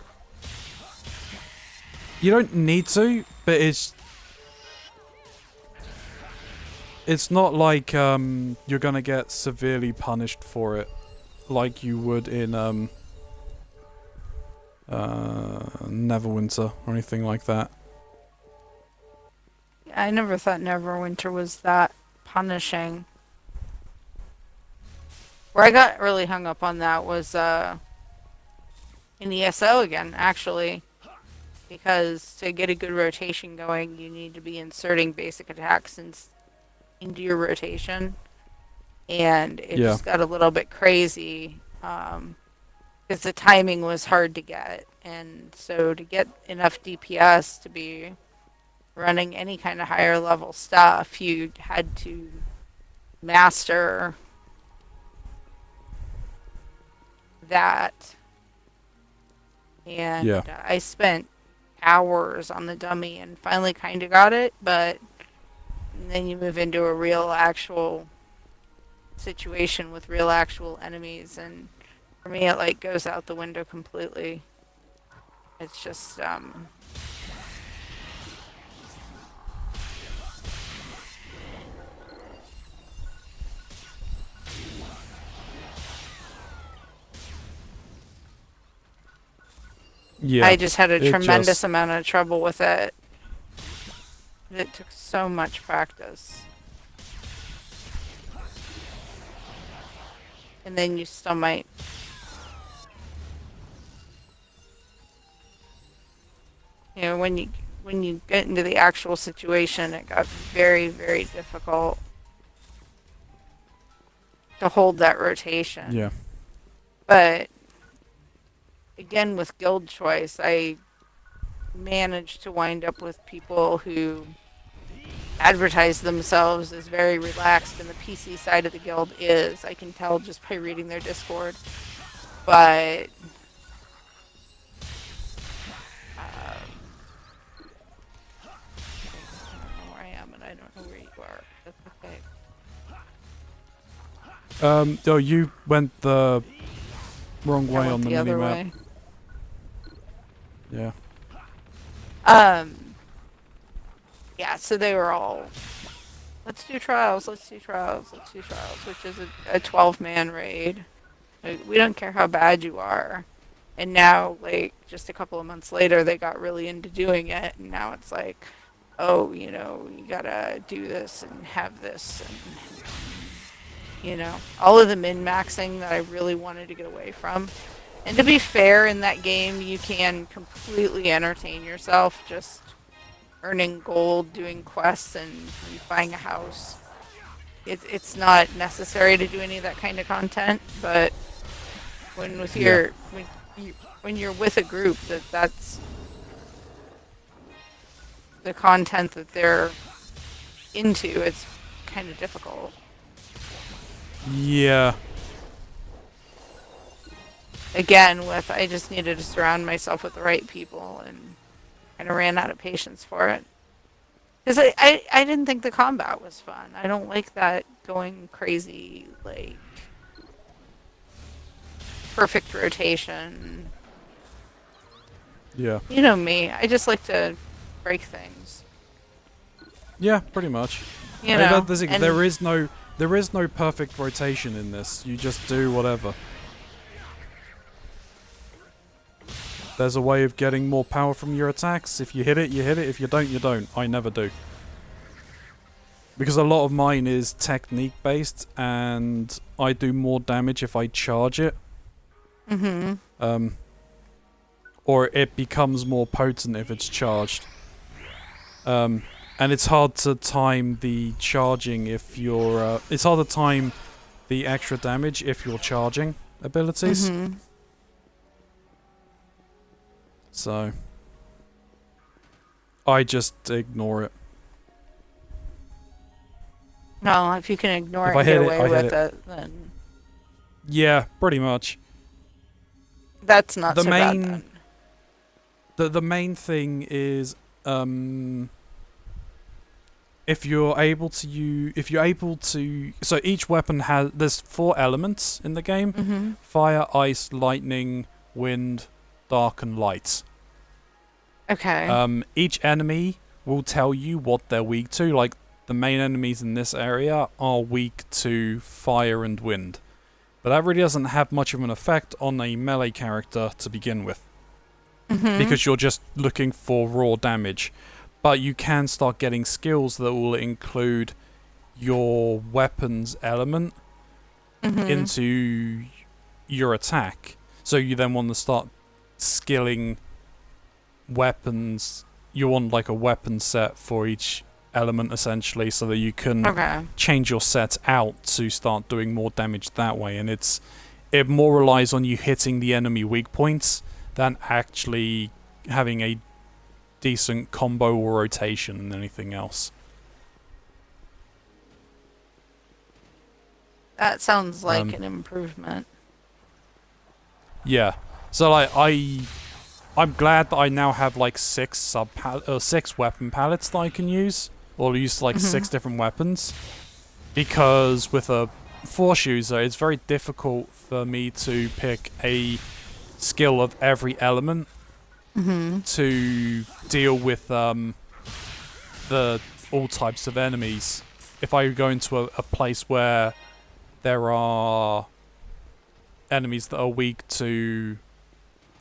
You don't need to, but it's not like you're gonna get severely punished for it, like you would in Neverwinter or anything like that. I never thought Neverwinter was that punishing. Where I got really hung up on that was in ESO again, actually. Because to get a good rotation going, you need to be inserting basic attacks into your rotation. And it Yeah. just got a little bit crazy because the timing was hard to get. And so to get enough DPS to be running any kind of higher level stuff, you had to master that. And Yeah. I spent hours on the dummy and finally kind of got it, but then you move into a real actual situation with real actual enemies, and for me it like goes out the window completely. It's just Yeah. I just had a it tremendous just- amount of trouble with it. It took so much practice. And then you still might. You know, when you get into the actual situation, it got very, very difficult to hold that rotation. Yeah. But again, with guild choice, I managed to wind up with people who advertise themselves as very relaxed, and the PC side of the guild is. I can tell just by reading their Discord. But I don't know where I am, and I don't know where you are. That's okay. Oh, you went the wrong I way went on the the other minimap. way. Yeah. Yeah, so they were all, let's do trials, which is a 12-man raid. Like, we don't care how bad you are. And now, like, just a couple of months later, they got really into doing it, and now it's like, oh, you know, you gotta do this and have this, and, you know, all of the min-maxing that I really wanted to get away from. And to be fair, in that game, you can completely entertain yourself just earning gold, doing quests, and buying a house. It's not necessary to do any of that kind of content, but when with your when you're with a group that's the content that they're into, it's kind of difficult. Yeah. Again, I just needed to surround myself with the right people, and kind of ran out of patience for it. Because I didn't think the combat was fun. I don't like that going crazy, like, perfect rotation. Yeah. You know me. I just like to break things. Yeah, pretty much. You know, There is no perfect rotation in this. You just do whatever. There's a way of getting more power from your attacks. If you hit it, you hit it. If you don't, you don't. I never do. Because a lot of mine is technique based, and I do more damage if I charge it. Mm-hmm. Or it becomes more potent if it's charged. And it's hard to time the charging if you're... it's hard to time the extra damage if you're charging abilities. Mm-hmm. So... I just ignore it. No, if you can ignore If it I and get hit it, away I hit with it. it, then Yeah, pretty much. that's not The so bad main- then. The main thing is... if you're able to... So each weapon has... There's 4 elements in the game. Mm-hmm. Fire, ice, lightning, wind, dark, and light. Okay. Each enemy will tell you what they're weak to. Like, the main enemies in this area are weak to fire and wind. But that really doesn't have much of an effect on a melee character to begin with. Mm-hmm. Because you're just looking for raw damage. But you can start getting skills that will include your weapons element Mm-hmm. into your attack. So you then want to start skilling weapons. You want like a weapon set for each element essentially, so that you can Okay. change your set out to start doing more damage that way. And it more relies on you hitting the enemy weak points than actually having a decent combo or rotation and anything else. That sounds like Um, an improvement. Yeah. So like I'm glad that I now have like 6 weapon palettes that I can use, or use like 6 different weapons, because with a Force user, it's very difficult for me to pick a skill of every element to deal with the all types of enemies. If I go into a place where there are enemies that are weak to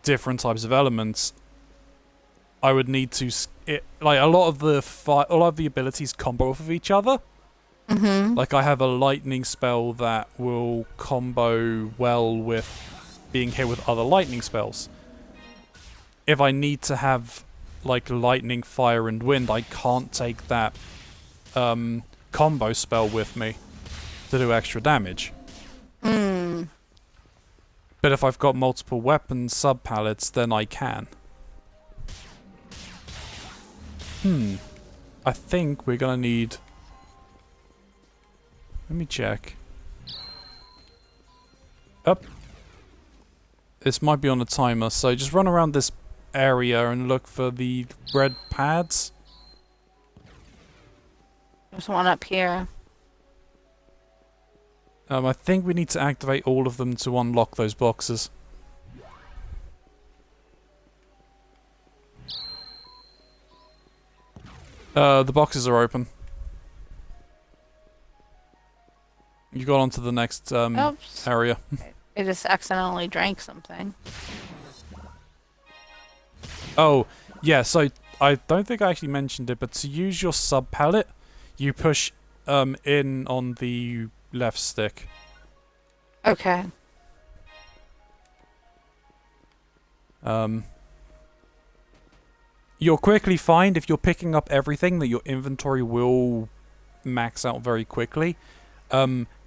different types of elements, I would need to like a lot of the abilities combo off of each other. Like I have a lightning spell that will combo well with being hit with other lightning spells. If I need to have like lightning, fire, and wind, I can't take that combo spell with me to do extra damage. But if I've got multiple weapon sub-palettes, then I can. I think we're gonna need... Let me check. Up. This might be on a timer, so just run around this area and look for the red pads. There's one up here. I think we need to activate all of them to unlock those boxes. The boxes are open. You got onto the next Oops. area. I just accidentally drank something. Oh, yeah, so I don't think I actually mentioned it, but to use your sub-palette, you push in on the left stick. Okay. You'll quickly find, if you're picking up everything, that your inventory will max out very quickly.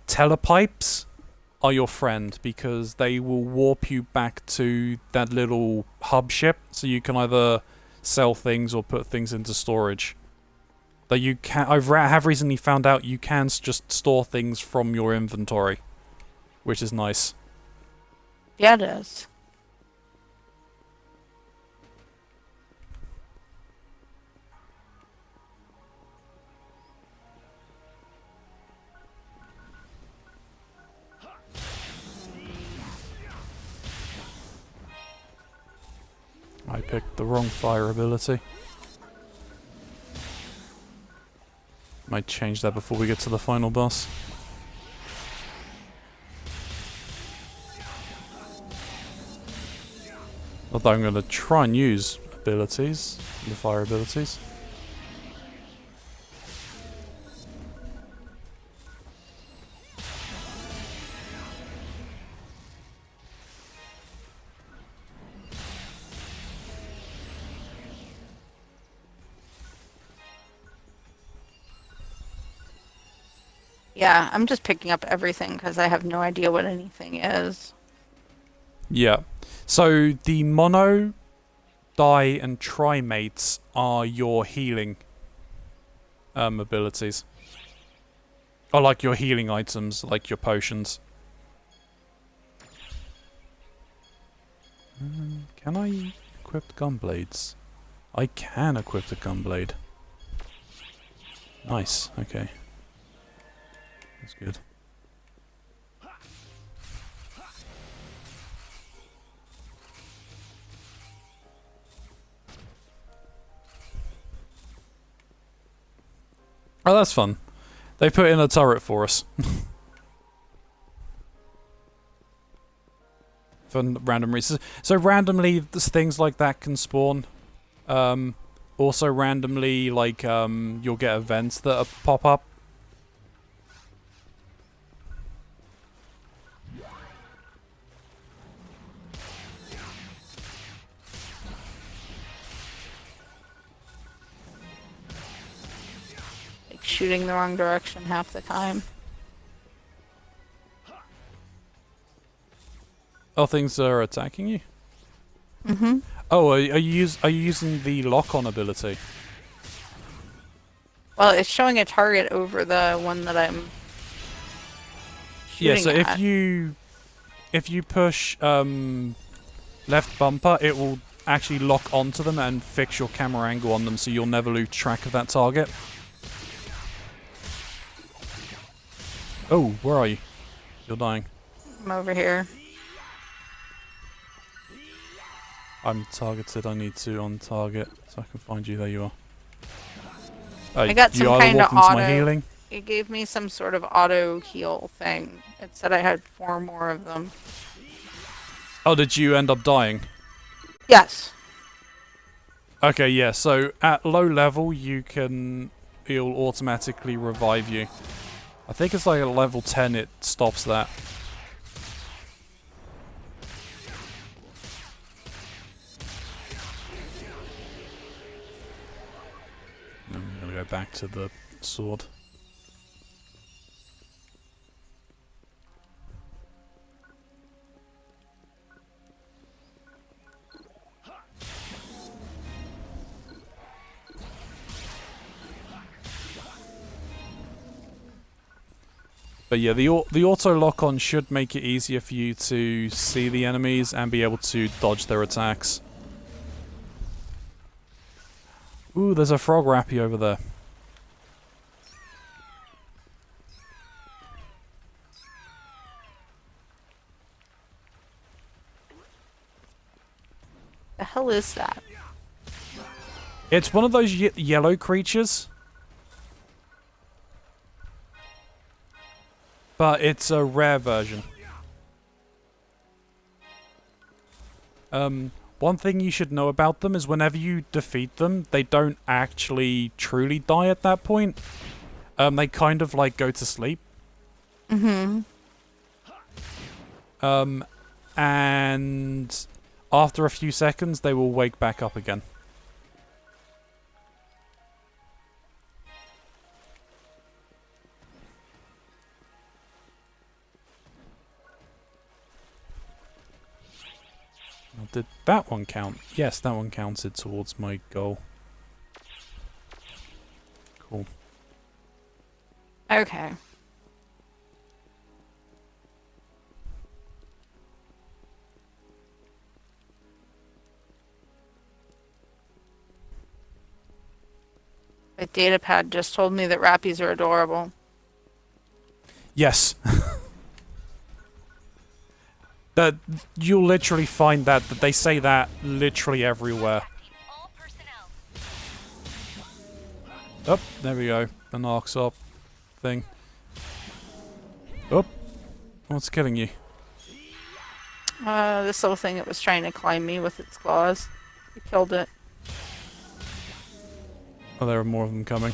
Telepipes are your friend, because they will warp you back to that little hub ship, so you can either sell things or put things into storage. That you can, I have recently found out you can just store things from your inventory, which is nice. Yeah, it is. I picked the wrong fire ability. Might change that before we get to the final boss. Although I'm going to try and use abilities, the fire abilities. Yeah, I'm just picking up everything because I have no idea what anything is. Yeah. So the mono, die, and trimates are your healing abilities. Or like your healing items, like your potions. Can I equip gunblades? I can equip the gunblade. Nice, okay. That's good. Oh, that's fun. They put in a turret for us. For random reasons. So randomly, things like that can spawn. Also randomly, like, you'll get events that pop up. Shooting the wrong direction half the time. Oh, things are attacking you? Mm-hmm. Oh, are you using the lock-on ability? Well, it's showing a target over the one that I'm Yeah, shooting so at. if you push left bumper, it will actually lock onto them and fix your camera angle on them, so you'll never lose track of that target. Oh, where are you? You're dying. I'm over here. I'm targeted. I need to on target so I can find you. There you are. I got you some are kind of walking to my auto. healing. It gave me some sort of auto heal thing. It said I had 4 more of them. Oh, did you end up dying? Yes. Okay, yeah. So at low level, it'll automatically revive you. I think it's like at level 10 it stops that. I'm gonna go back to the sword. But yeah, the auto lock-on should make it easier for you to see the enemies and be able to dodge their attacks. Ooh, there's a frog rappy over there. The hell is that? It's one of those yellow creatures. But it's a rare version. One thing you should know about them is whenever you defeat them, they don't actually truly die at that point. They kind of like go to sleep. Mm-hmm. And after a few seconds, they will wake back up again. Now, did that one count? Yes, that one counted towards my goal. Cool. Okay. The datapad just told me that rappies are adorable. Yes. That you'll literally find that they say that literally everywhere. All personnel. Oh, there we go. An Arksop thing. Oh, what's killing you? This little thing that was trying to climb me with its claws. I killed it. Oh, there are more of them coming.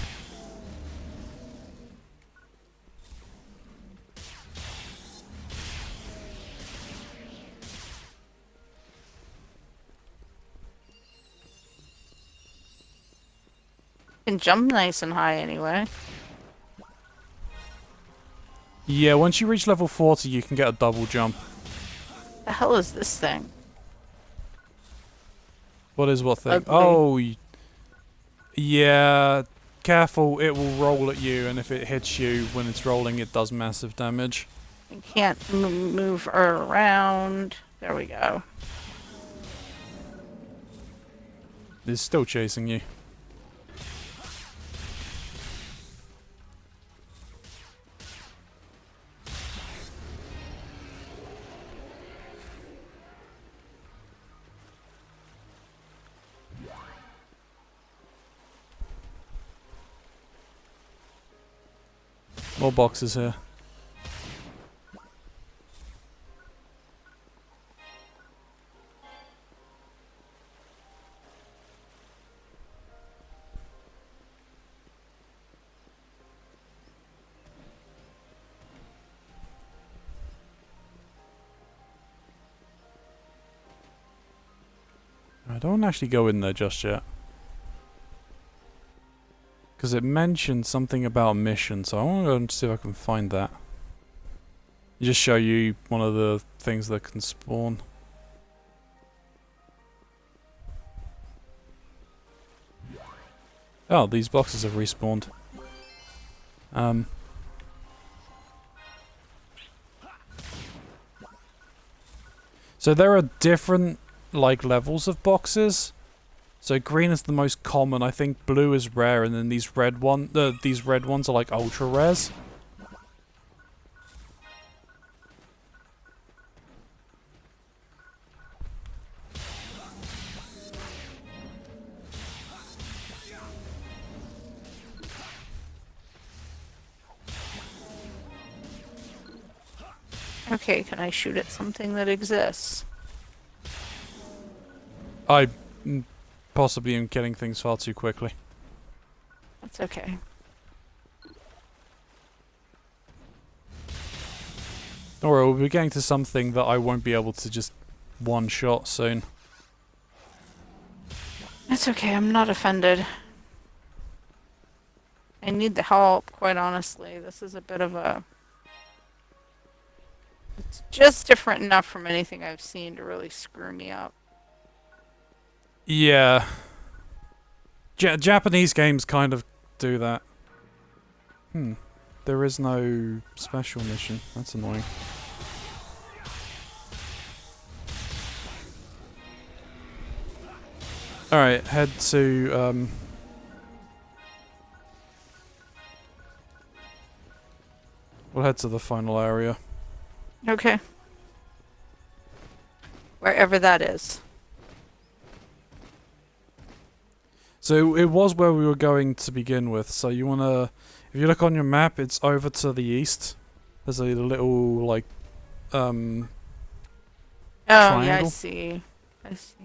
Can jump nice and high anyway. Yeah, once you reach level 40, you can get a double jump. The hell is this thing? What is what thing? Ugly. Oh, yeah. Careful, it will roll at you, and if it hits you when it's rolling, it does massive damage. I can't move her around. There we go. It's still chasing you. More boxes here. I don't actually go in there just yet. Because it mentioned something about a mission, so I want to go and see if I can find that. Just show you one of the things that can spawn. Oh, these boxes have respawned. So there are different, like, levels of boxes. So green is the most common. I think blue is rare, and then these red ones are like ultra rares. Okay, can I shoot at something that exists? I possibly am killing things far too quickly. That's okay. Don't worry, we'll be getting to something that I won't be able to just one-shot soon. It's okay, I'm not offended. I need the help, quite honestly. This is a bit of a... It's just different enough from anything I've seen to really screw me up. Yeah. Japanese games kind of do that. There is no special mission. That's annoying. Alright, head to, we'll head to the final area. Okay. Wherever that is. So it was where we were going to begin with, so you wanna... If you look on your map, it's over to the east. There's a little, like, Oh, yeah, I triangle. see. I see.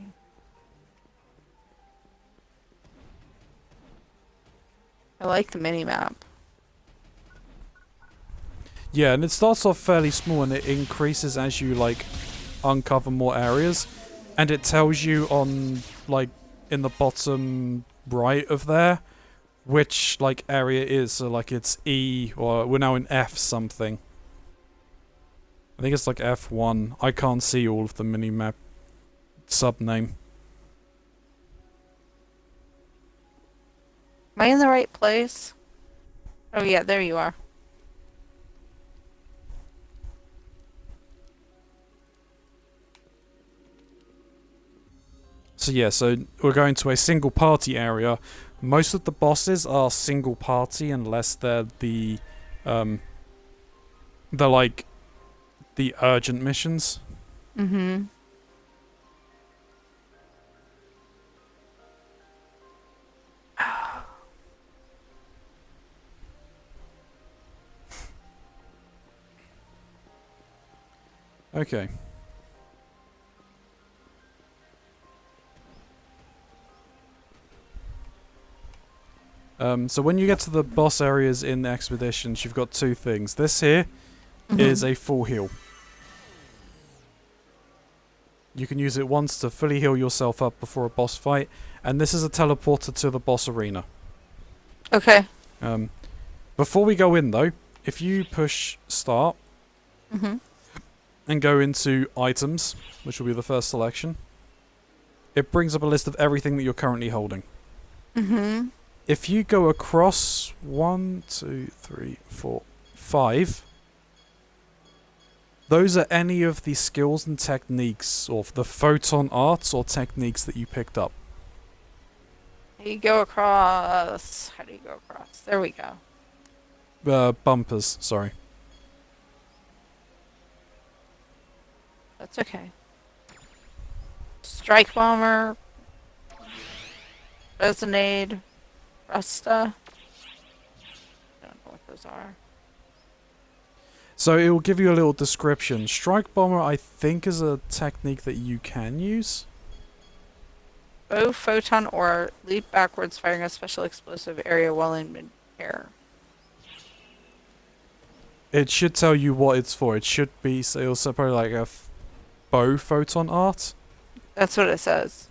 I like the mini-map. Yeah, and it starts off fairly small and it increases as you, like, uncover more areas. And it tells you on, like, in the bottom right of there, which, like, area it is. So, like, it's E, or we're now in F something. I think it's, like, F1. I can't see all of the mini-map sub-name. Am I in the right place? Oh yeah, there you are. So yeah, so we're going to a single party area. Most of the bosses are single party unless they're like the urgent missions. Mm-hmm. Okay. So when you get to the boss areas in the expeditions, you've got two things. This here is a full heal. You can use it once to fully heal yourself up before a boss fight, and this is a teleporter to the boss arena. Okay. Before we go in though, if you push start and go into items, which will be the first selection, it brings up a list of everything that you're currently holding. If you go across 1, 2, 3, 4, 5, those are any of the skills and techniques, or the photon arts or techniques that you picked up. You go across. How do you go across? There we go. Bumpers, sorry. That's okay. Strike bomber. Resonade. Rasta. I don't know what those are. So it will give you a little description. Strike bomber, I think, is a technique that you can use. Bow, photon, or leap backwards, firing a special explosive area while in mid-air. It should tell you what it's for. It should be, so it'll say probably like a bow photon art. That's what it says.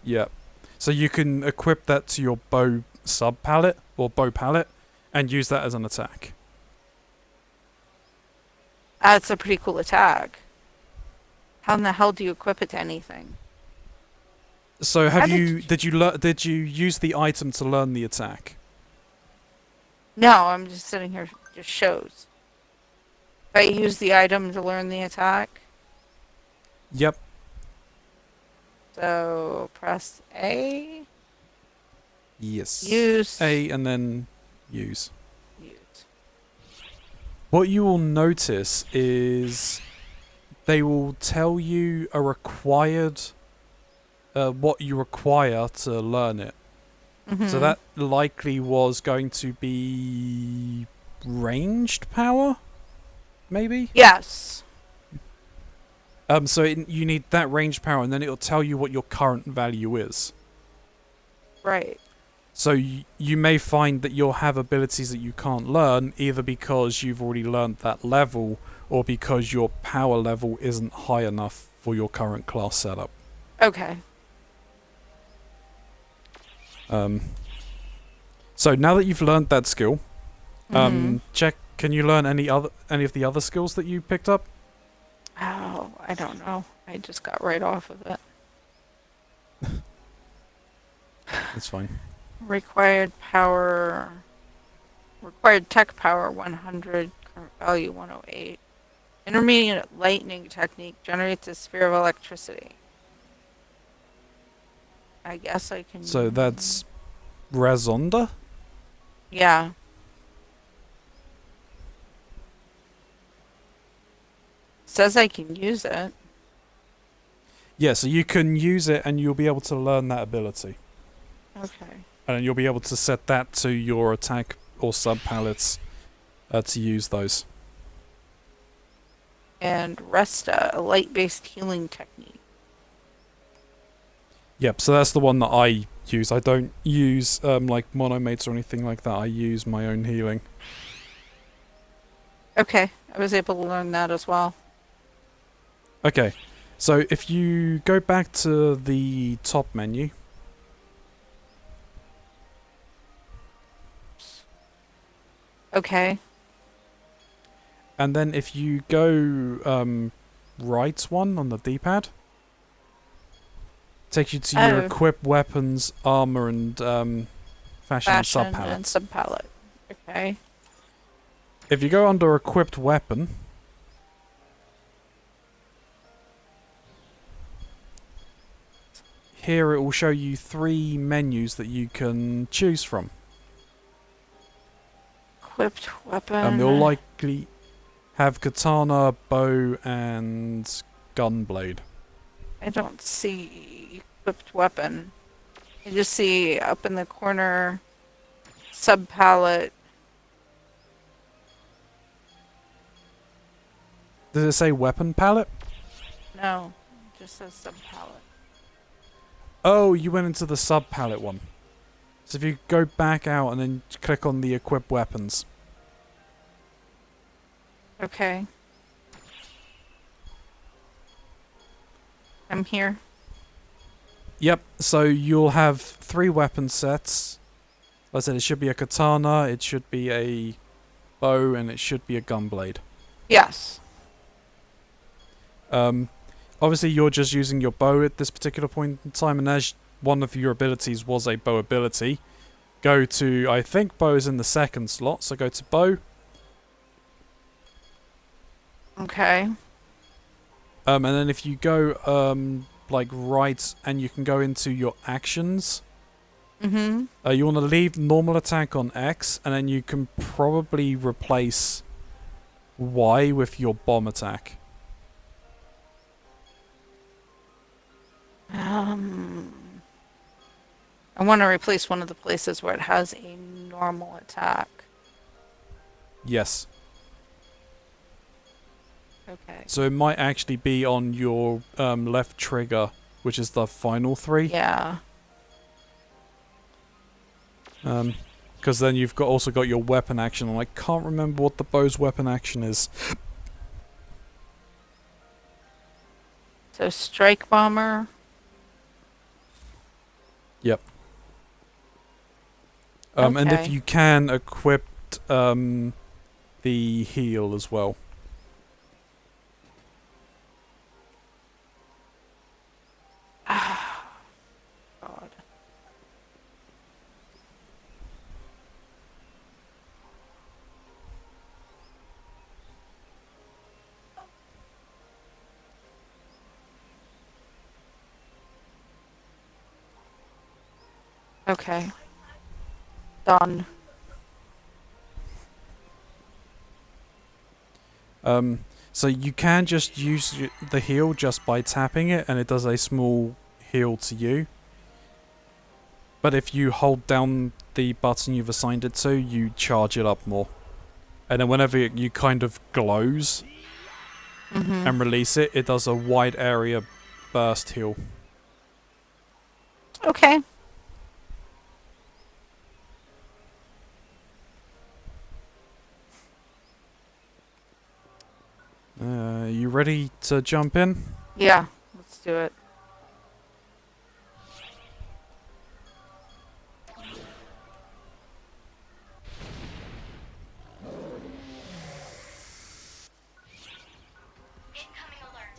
Yep. So you can equip that to your bow sub palette or bow palette and use that as an attack. That's a pretty cool attack. How in the hell do you equip it to anything? So How have you did you use the item to learn the attack? No, I'm just sitting here. Just shows. If I use the item to learn the attack, Yep. so press A. Yes. Use. A and then use. Use. What you will notice is they will tell you a required what you require to learn it. So that likely was going to be ranged power? maybe? Yes. So you need that range power, and then it'll tell you what your current value is. Right. So you may find that you'll have abilities that you can't learn, either because you've already learned that level, or because your power level isn't high enough for your current class setup. Okay. So now that you've learned that skill, Mhm. check. Can you learn any of the other skills that you picked up? Oh, I don't know. I just got right off of it. That's fine. Required power. Required tech power 100. Current value 108. Intermediate lightning technique generates a sphere of electricity. I guess I can. So that's Razonda? Yeah. Says I can use it. Yeah, so you can use it and you'll be able to learn that ability. Okay. And then you'll be able to set that to your attack or sub-palettes to use those. And Resta, a light-based healing technique. Yep, so that's the one that I use. I don't use like monomates or anything like that. I use my own healing. Okay, I was able to learn that as well. Okay, so if you go back to the top menu. Okay. And then if you go right one on the D-pad, takes you to your equip weapons, armor, and fashion sub-palettes. And sub-palette. Okay. If you go under equipped weapon, here it will show you 3 menus that you can choose from. Equipped weapon. They'll likely have katana, bow, and gunblade. I don't see equipped weapon. I just see up in the corner sub-palette. Does it say weapon palette? No, it just says sub-palette. Oh, you went into the sub-palette one. So if you go back out and then click on the equip weapons. Okay. I'm here. Yep, so you'll have 3 weapon sets. Like I said, it should be a katana, it should be a bow, and it should be a gunblade. Yes. Obviously you're just using your bow at this particular point in time, and as one of your abilities was a bow ability, go to, I think bow is in the second slot, so go to bow. Okay. And then if you go like right, and you can go into your actions. Mm-hmm. You want to leave normal attack on X, and then you can probably replace Y with your bomb attack. I want to replace one of the places where it has a normal attack. Yes. Okay. So it might actually be on your left trigger, which is the final 3. Yeah. Because then you've also got your weapon action, and I can't remember what the bow's weapon action is. So strike bomber. Yep. And if Okay. you can, equip the heal as well. God. Okay. Done. So you can just use the heal just by tapping it, and it does a small heal to you. But if you hold down the button you've assigned it to, you charge it up more. and then whenever you kind of glows and release it, it does a wide area burst heal. Okay. You ready to jump in? Yeah, let's do it. Incoming alert.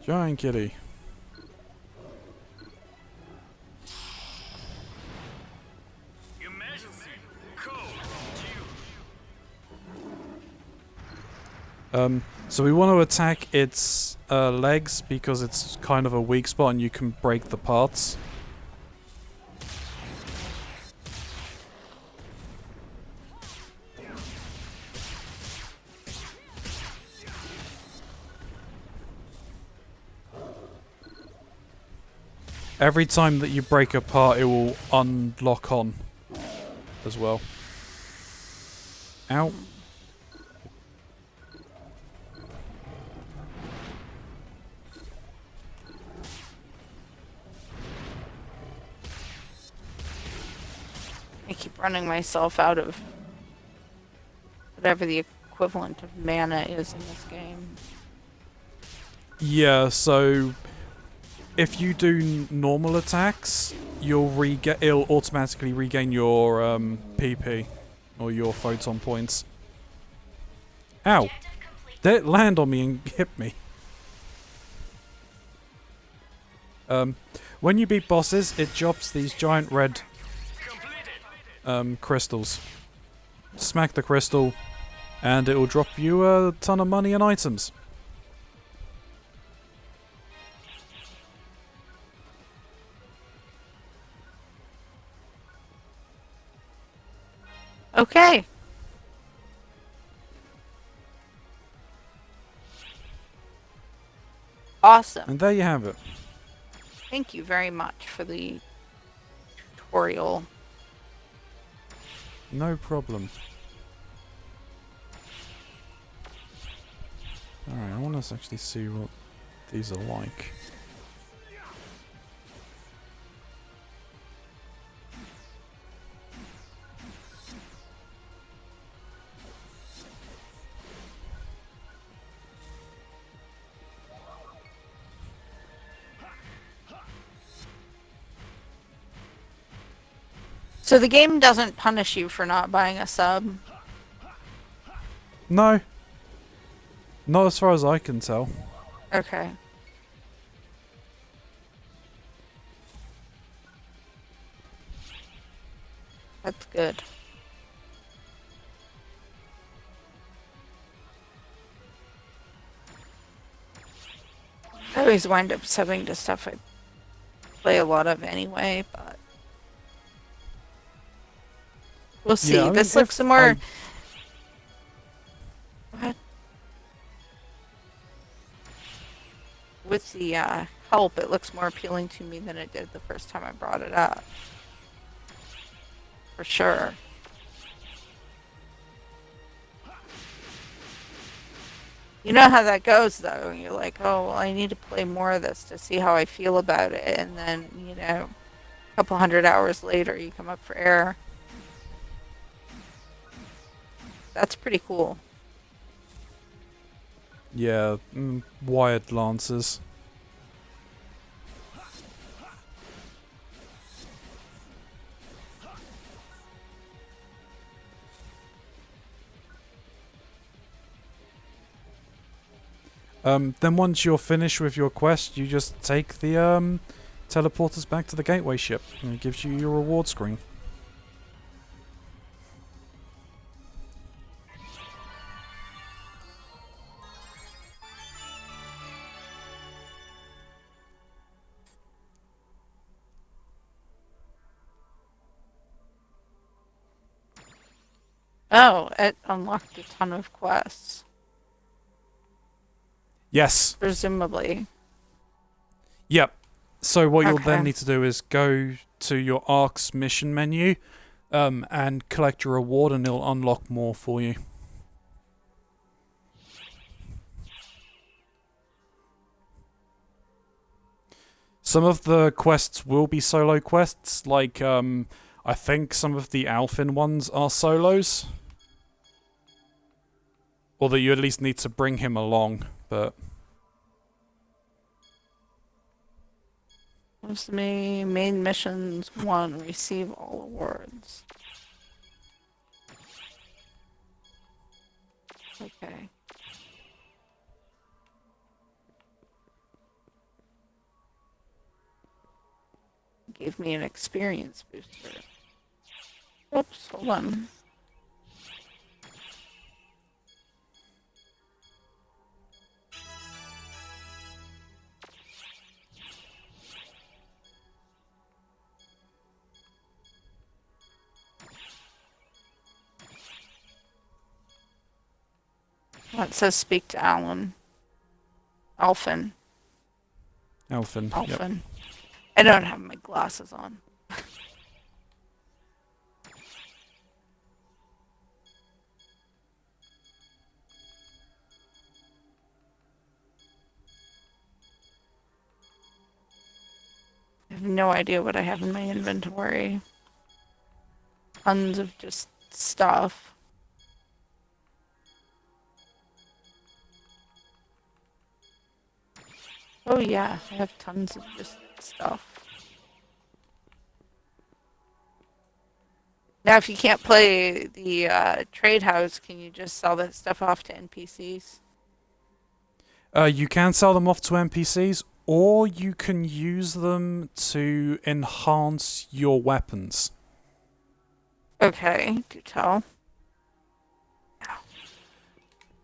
Giant kitty. Emergency code So we want to attack its legs because it's kind of a weak spot and you can break the parts. Every time that you break a part, it will unlock on as well. Ow. I keep running myself out of whatever the equivalent of mana is in this game. Yeah, so if you do normal attacks, it'll automatically regain your PP or your photon points. Ow! Objective complete. Did it land on me and hit me? When you beat bosses, it drops these giant red crystals. Smack the crystal, and it will drop you a ton of money and items. Okay. Awesome. And there you have it. Thank you very much for the tutorial. No problem. Alright, I want to actually see what these are like. So the game doesn't punish you for not buying a sub? No. Not as far as I can tell. Okay. That's good. I always wind up subbing to stuff I play a lot of anyway, but we'll see. Yeah, I mean, This looks if more. I- Go ahead. With the help, it looks more appealing to me than it did the first time I brought it up. For sure. You know how that goes, though. You're like, oh, well, I need to play more of this to see how I feel about it. And then, you know, a couple hundred hours later, you come up for air. That's pretty cool. Yeah, wired lances. Then once you're finished with your quest, you just take the teleporters back to the gateway ship, and it gives you your reward screen. Oh, it unlocked a ton of quests. Yes. Presumably. Yep. So what you'll Okay. then need to do is go to your Ark's mission menu, and collect your reward, and it'll unlock more for you. Some of the quests will be solo quests, like, I think some of the Alphin ones are solos. Or that you at least need to bring him along, but... What's me? Main missions 1. Receive all awards. Okay. Gave me an experience booster. Oops, hold on. It says speak to Alan. Alphin. Alphin. Alphin. I don't have my glasses on. I have no idea what I have in my inventory. Tons of just stuff. Oh yeah, I have tons of just stuff. Now if you can't play the trade house, can you just sell that stuff off to NPCs? You can sell them off to NPCs, or you can use them to enhance your weapons. Okay, do tell.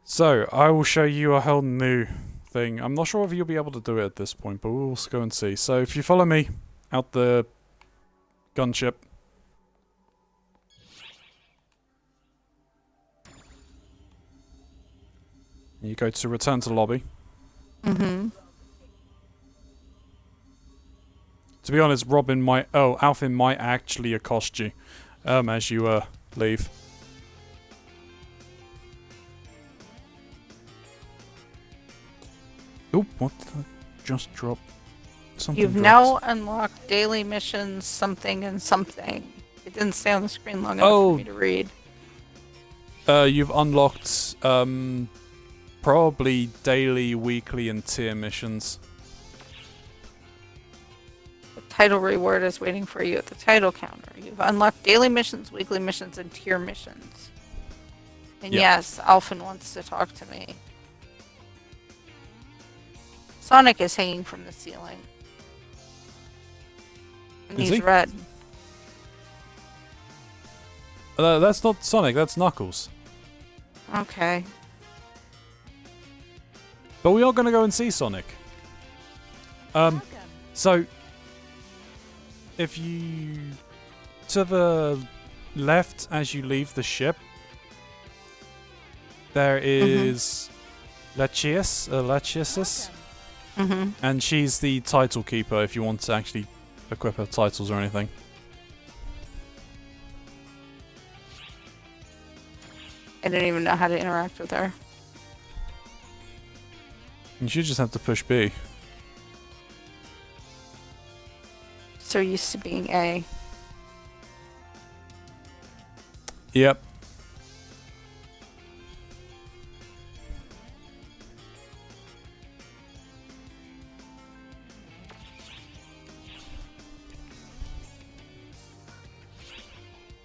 So, I will show you a whole new thing. I'm not sure if you'll be able to do it at this point, but we'll go and see. So, if you follow me out the gunship. You go to return to lobby. Mm-hmm. To be honest, Alphin might actually accost you as you leave. Oh, what did I just drop? Something You've dropped. now unlocked daily missions something and something. It didn't stay on the screen long enough for me to read. You've unlocked probably daily, weekly, and tier missions. The title reward is waiting for you at the title counter. You've unlocked daily missions, weekly missions, and tier missions. And Yeah. yes, Alphin wants to talk to me. Sonic is hanging from the ceiling. And Is he's he? red. That's not Sonic, that's Knuckles. Okay. But we are going to go and see Sonic. Welcome. So, if you... to the left as you leave the ship, there is Lachesis, Welcome. Mm-hmm. and she's the title keeper if you want to actually equip her titles or anything. I didn't even know how to interact with her. You should just have to push B. So used to being A. Yep.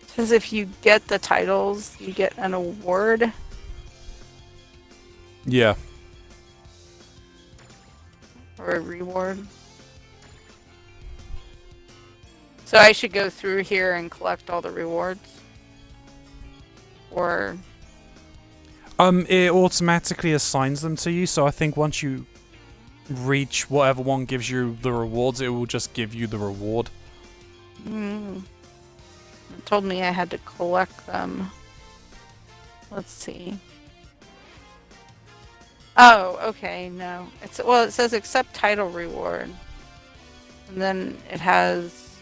Says if you get the titles, you get an award. Yeah. Or a reward. So I should go through here and collect all the rewards? Or... It automatically assigns them to you, so I think once you reach whatever one gives you the rewards, it will just give you the reward. It told me I had to collect them. Let's see. Oh, okay, no. It says accept title reward. And then it has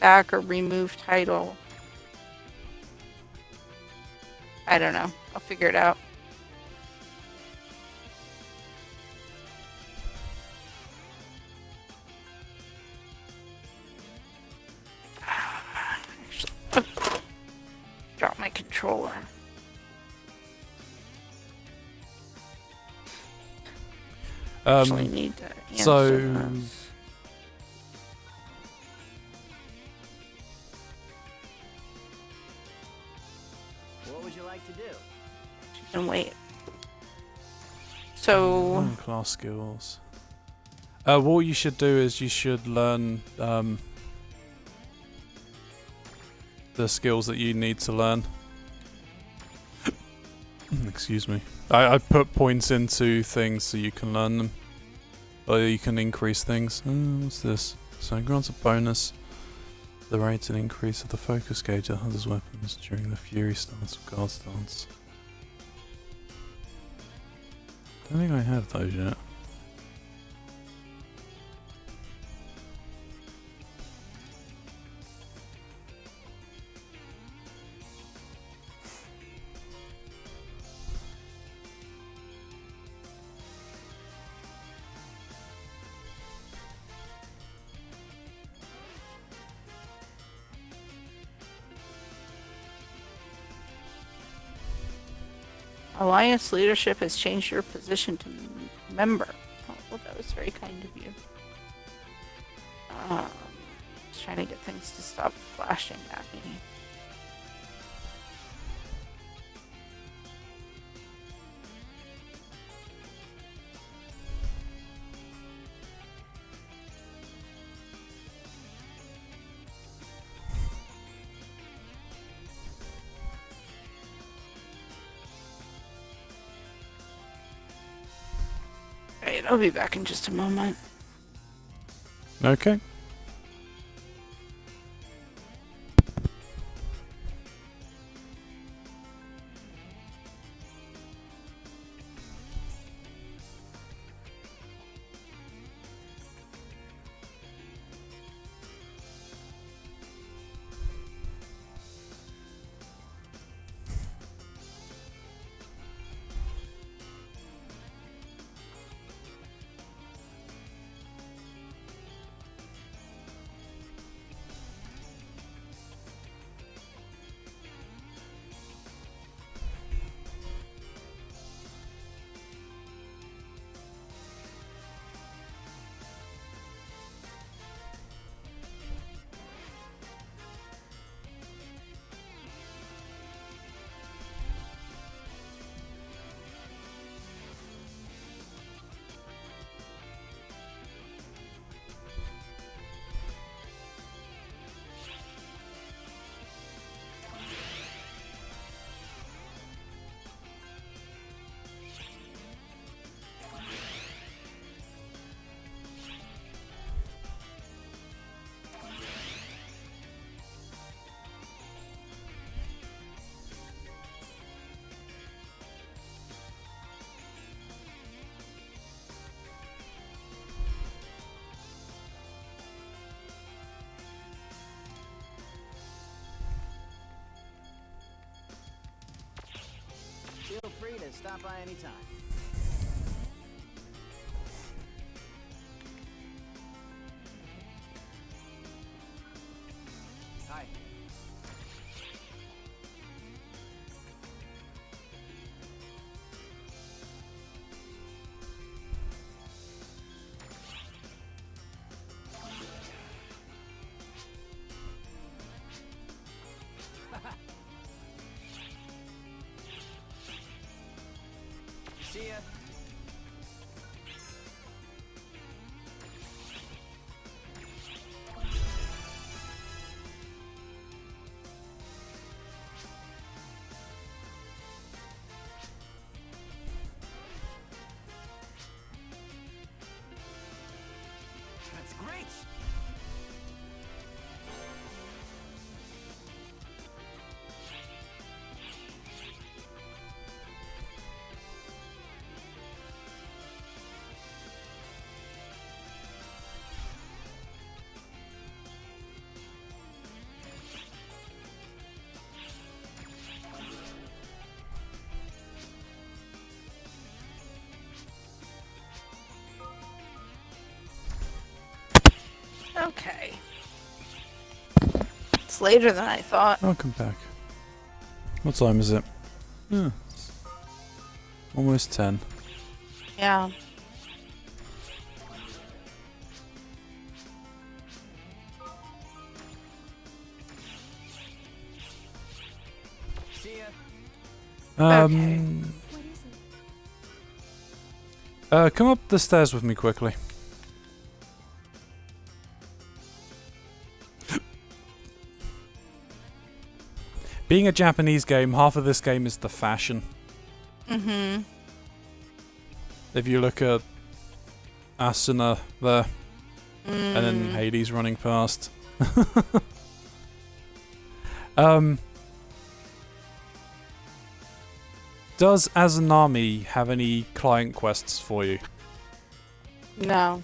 back or remove title. I don't know. I'll figure it out. Actually, drop my controller. Actually need to answer So this. What would you like to do? And wait. So class skills. What you should do is you should learn the skills that you need to learn. Excuse me. I put points into things so you can learn them. Or you can increase things. What's this? So it grants a bonus. The rate and increase of the focus gauge of hunter's weapons during the fury stance or guard stance. I don't think I have those yet. Alliance leadership has changed your position to member. Oh, well, that was very kind of you. Just trying to get things to stop flashing at me. Right, I'll be back in just a moment. Okay. Feel free to stop by anytime. Hi. See ya. That's great. later than I thought. I'll come back. What time is it? Yeah. Almost 10. Yeah. See ya. What is it? Come up the stairs with me quickly. Being a Japanese game, half of this game is the fashion. Mm-hmm. If you look at Asuna there, and then Hades running past. Does Azunami have any client quests for you? No.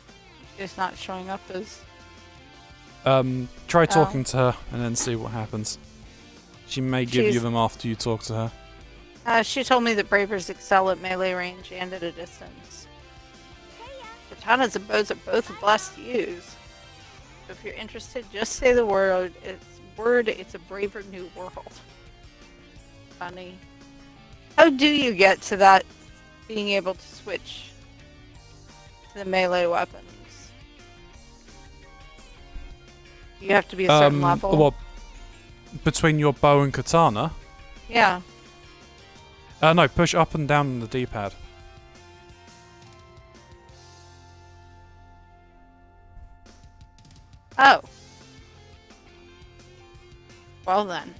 It's not showing up as... Try talking to her and then see what happens. She may give you them after you talk to her. She told me that bravers excel at melee range and at a distance. Katanas and bows are both a blast to use. So if you're interested, just say the word. It's a braver new world. Funny. How do you get to that being able to switch to the melee weapons? You have to be a certain level. Well, between your bow and katana? Yeah. No, push up and down on the D-pad. Oh. Well then.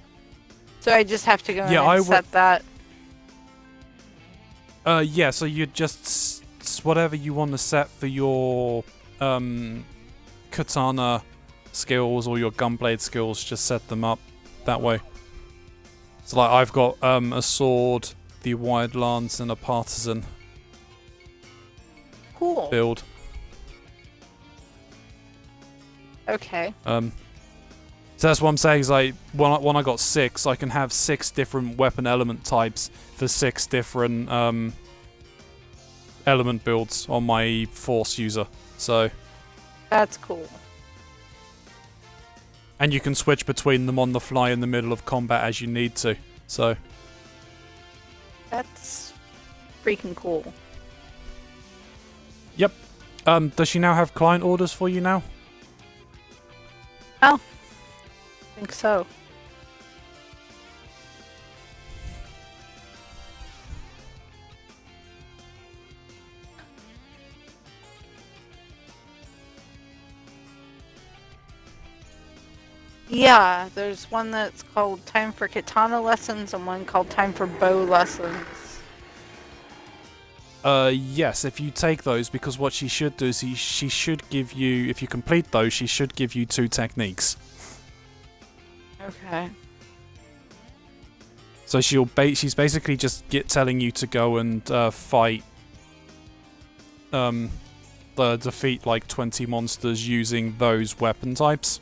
So I just have to go in and set that. Yeah, so you just whatever you want to set for your katana skills or your gunblade skills, just set them up that way. So like I've got a sword, the wide lance, and a partisan build. Okay. So that's what I'm saying is like when I got 6, I can have 6 different weapon element types for 6 different element builds on my force user. So that's cool. And you can switch between them on the fly in the middle of combat as you need to. So that's freaking cool. Yep. Does she now have client orders for you now? Oh. I think so. Yeah, there's one that's called Time for Katana Lessons and one called Time for Bow Lessons. Yes, if you take those, because what she should do is she should give you, if you complete those, she should give you 2 techniques. Okay. So she's basically just telling you to go and fight, defeat like 20 monsters using those weapon types.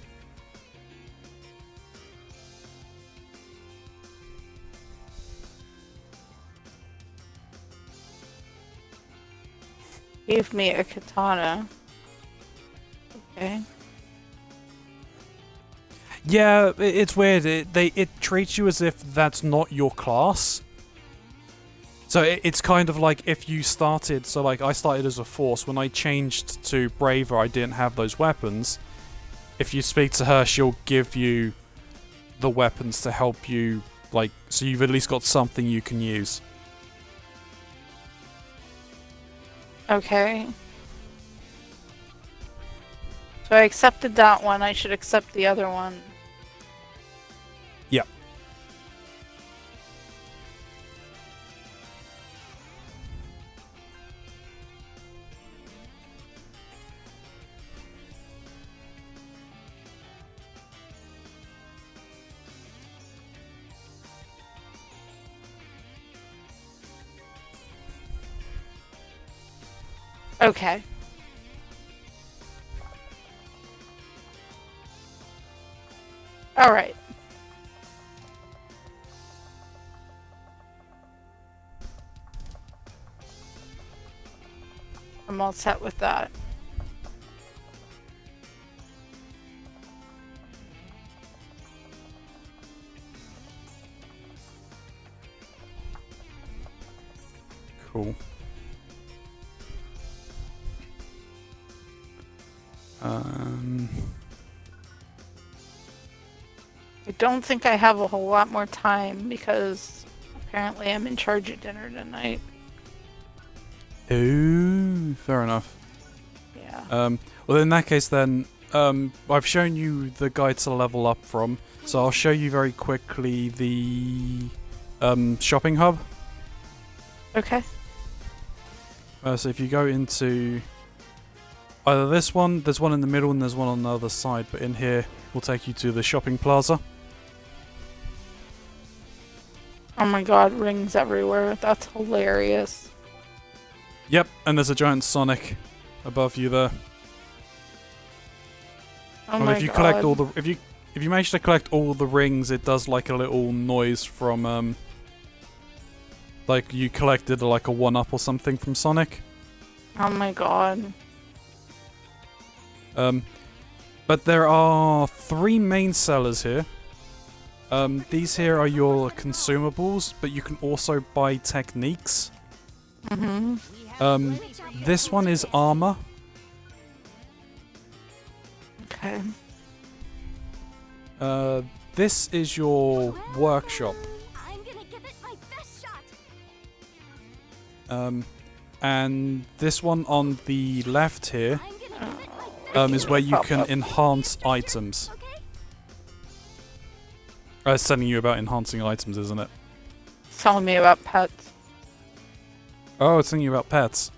Gave me a katana. Okay. Yeah, it's weird. It treats you as if that's not your class. So it's kind of like if you started... So like I started as a force. When I changed to Braver, I didn't have those weapons. If you speak to her, she'll give you the weapons to help you. Like, so you've at least got something you can use. Okay. So I accepted that one. I should accept the other one. Yeah. Okay. All right. I'm all set with that. Cool. I don't think I have a whole lot more time because apparently I'm in charge of dinner tonight. Ooh, fair enough. Yeah. Well, in that case, then, I've shown you the guide to level up from, so I'll show you very quickly the shopping hub. Okay. So if you go into either this one, there's one in the middle and there's one on the other side, but in here will take you to the shopping plaza. Oh my god, rings everywhere. That's hilarious. Yep, and there's a giant Sonic above you there. Oh Well, my if you god. collect all the if you manage to collect all the rings, it does like a little noise from like you collected like a 1-up or something from Sonic. Oh my god. But there are 3 main sellers here. These here are your consumables, but you can also buy techniques. This one is armor. Okay. This is your workshop. I'm gonna give it my best shot. And this one on the left here I'm gonna give it my best is where you can enhance items. okay? It's telling you about enhancing items, isn't it? It's telling me about pets. Oh, it's telling you about pets.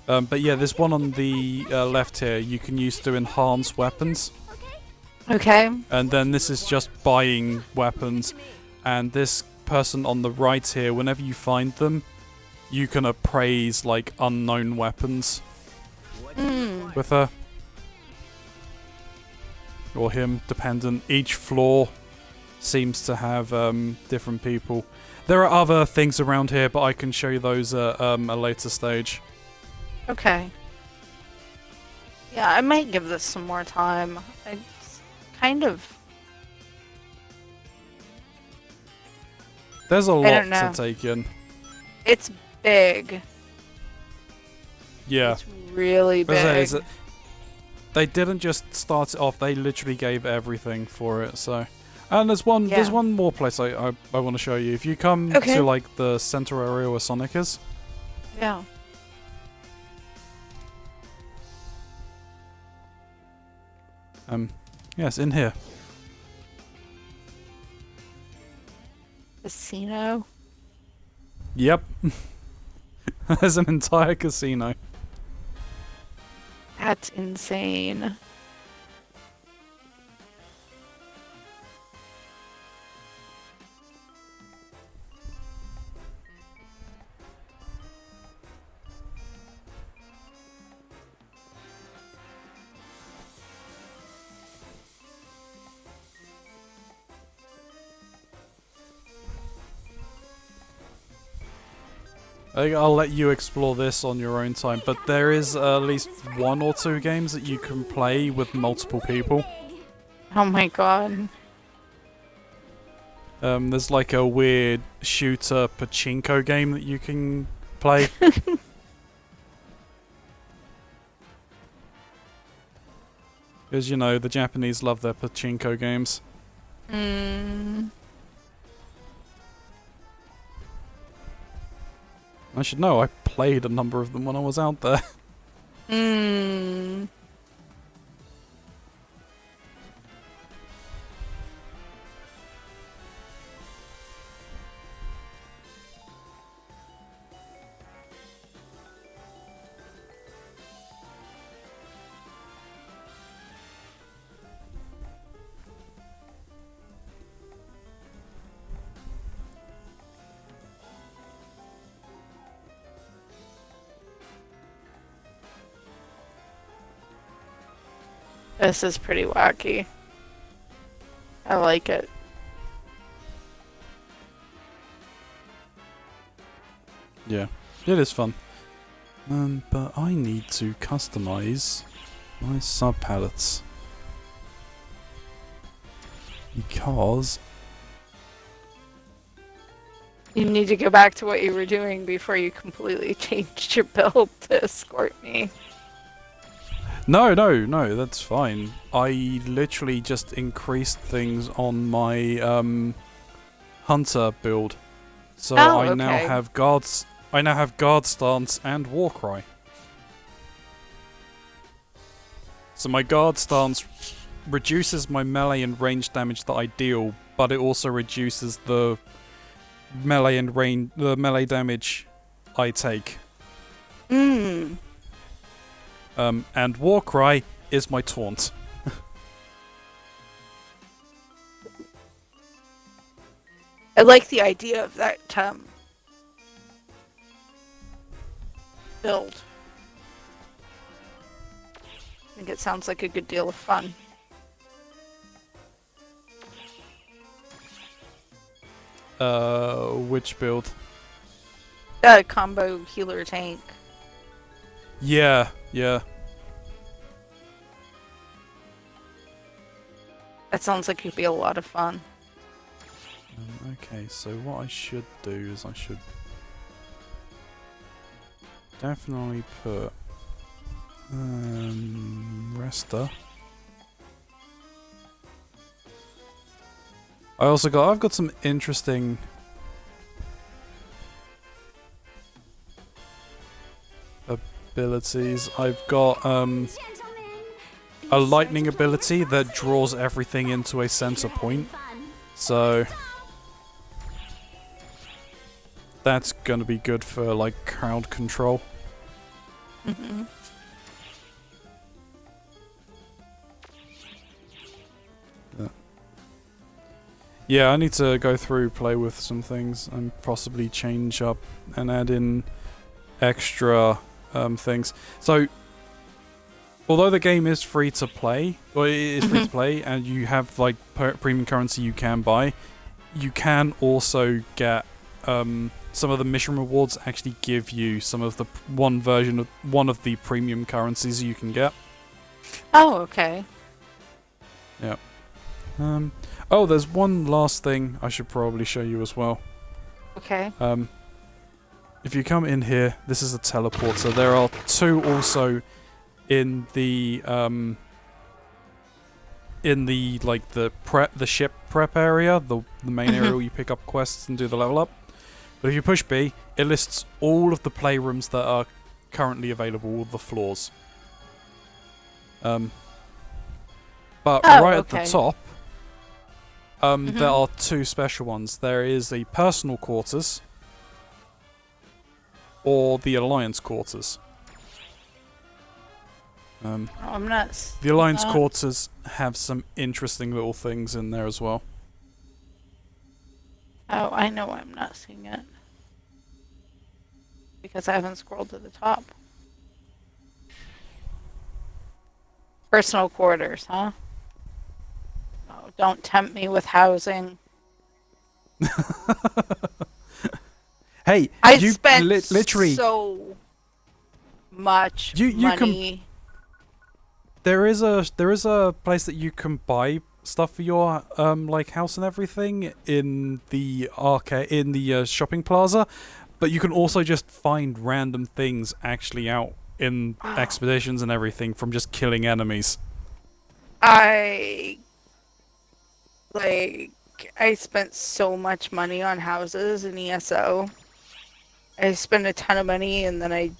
But yeah, this one on the left here you can use to enhance weapons. Okay. And then this is just buying weapons. And this person on the right here, whenever you find them, you can appraise like unknown weapons with her. Or him, dependent. Each floor seems to have different people. There are other things around here, but I can show you those at a later stage. Okay. Yeah, I might give this some more time. It's kind of... There's a lot don't know. to take in. It's big. Yeah. It's really But as I big. say, they didn't just start it off, they literally gave everything for it, so... And there's one more place I want to show you. If you come Okay. to like the center area where Sonic is, Yeah. yes, in here. Casino. Yep. There's an entire casino. That's insane. I'll let you explore this on your own time, but there is at least 1 or 2 games that you can play with multiple people. Oh my god. There's like a weird shooter pachinko game that you can play. Because, you know, the Japanese love their pachinko games. I should know, I played a number of them when I was out there. This is pretty wacky. I like it. Yeah, it is fun. But I need to customize my sub-palettes. Because You need to go back to what you were doing before you completely changed your build to escort me. No, that's fine. I literally just increased things on my hunter build, so Oh, I now okay. have guards. I now have guard stance and war cry. So my guard stance reduces my melee and range damage that I deal, but it also reduces the melee damage I take. Hmm. And war cry is my taunt. I like the idea of that build. I think it sounds like a good deal of fun. Which build? Combo healer tank. Yeah. That sounds like it'd be a lot of fun. Okay, so what I should do is I should definitely put Resta. I've got some interesting abilities. I've got a lightning ability that draws everything into a center point. So that's gonna be good for like crowd control. Mm-hmm. Yeah, I need to go through, play with some things, and possibly change up and add in extra things. So, although the game is free to play, or it is free to play, and you have like premium currency you can buy, you can also get some of the mission rewards actually give you some of the one of the premium currencies you can get. Oh, okay. Yeah. Oh, there's one last thing I should probably show you as well. Okay. If you come in here, this is a teleporter. There are two also in the like the ship prep area, the main area where you pick up quests and do the level up. But if you push B, it lists all of the playrooms that are currently available, all the floors. But right at the top, there are two special ones. There is the personal quarters or the Alliance quarters. I'm not. The Alliance quarters have some interesting little things in there as well. Oh, I know why I'm not seeing it. Because I haven't scrolled to the top. Personal quarters, huh? Oh, don't tempt me with housing. Hey, I you spent literally so much you money. There is a place that you can buy stuff for your like house and everything in the arcade, in the shopping plaza, but you can also just find random things actually out in expeditions and everything from just killing enemies. I spent so much money on houses in ESO. I spent a ton of money, and then I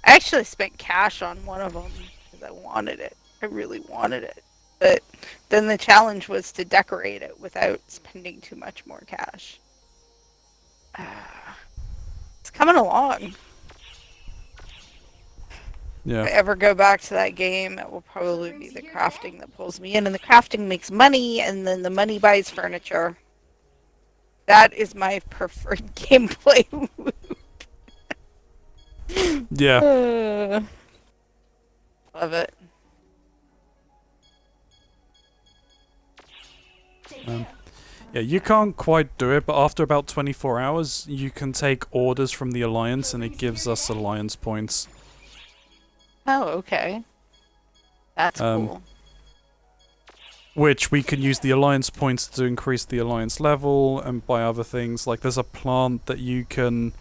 actually spent cash on one of them because I wanted it. I really wanted it. But then the challenge was to decorate it without spending too much more cash. It's coming along. Yeah. If I ever go back to that game, it will probably be the crafting that pulls me in, and the crafting makes money, and then the money buys furniture. That is my preferred gameplay loop. Yeah. Love it. Yeah, you can't quite do it, but after about 24 hours, you can take orders from the Alliance, and it gives us Alliance points. Oh, okay. That's cool. which we can use the alliance points to increase the alliance level and buy other things. Like there's a plant that you can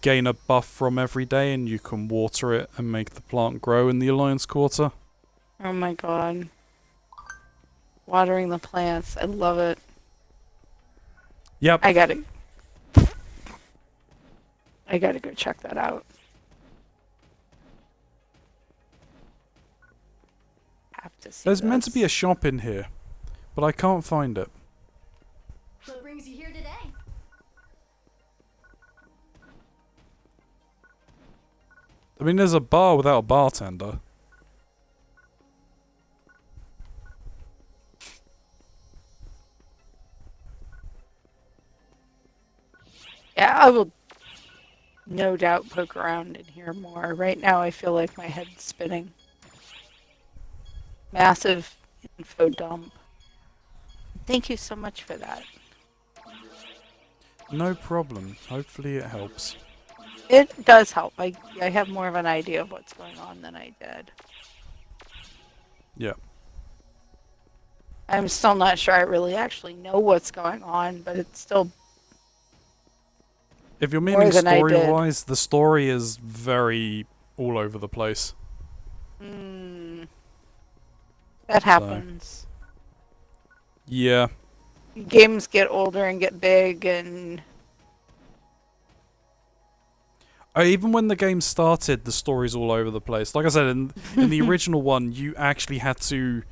gain a buff from every day, and you can water it and make the plant grow in the alliance quarter. Oh my god. Watering the plants. I love it. Yep. I gotta go check that out. Have to see There's meant to be a this. shop in here, but I can't find it. What brings you here today? I mean, there's a bar without a bartender. Yeah, I will no doubt poke around and hear more. Right now, I feel like my head's spinning. Massive info dump. Thank you so much for that. No problem. Hopefully it helps. It does help. I have more of an idea of what's going on than I did. Yeah. I'm still not sure I really actually know what's going on, but it's still If you're More meaning than I did. story-wise, the story is very all over the place. that happens. Yeah. Games get older and get big, and Even when the game started, the story's all over the place. Like I said, in the original one, you actually had to,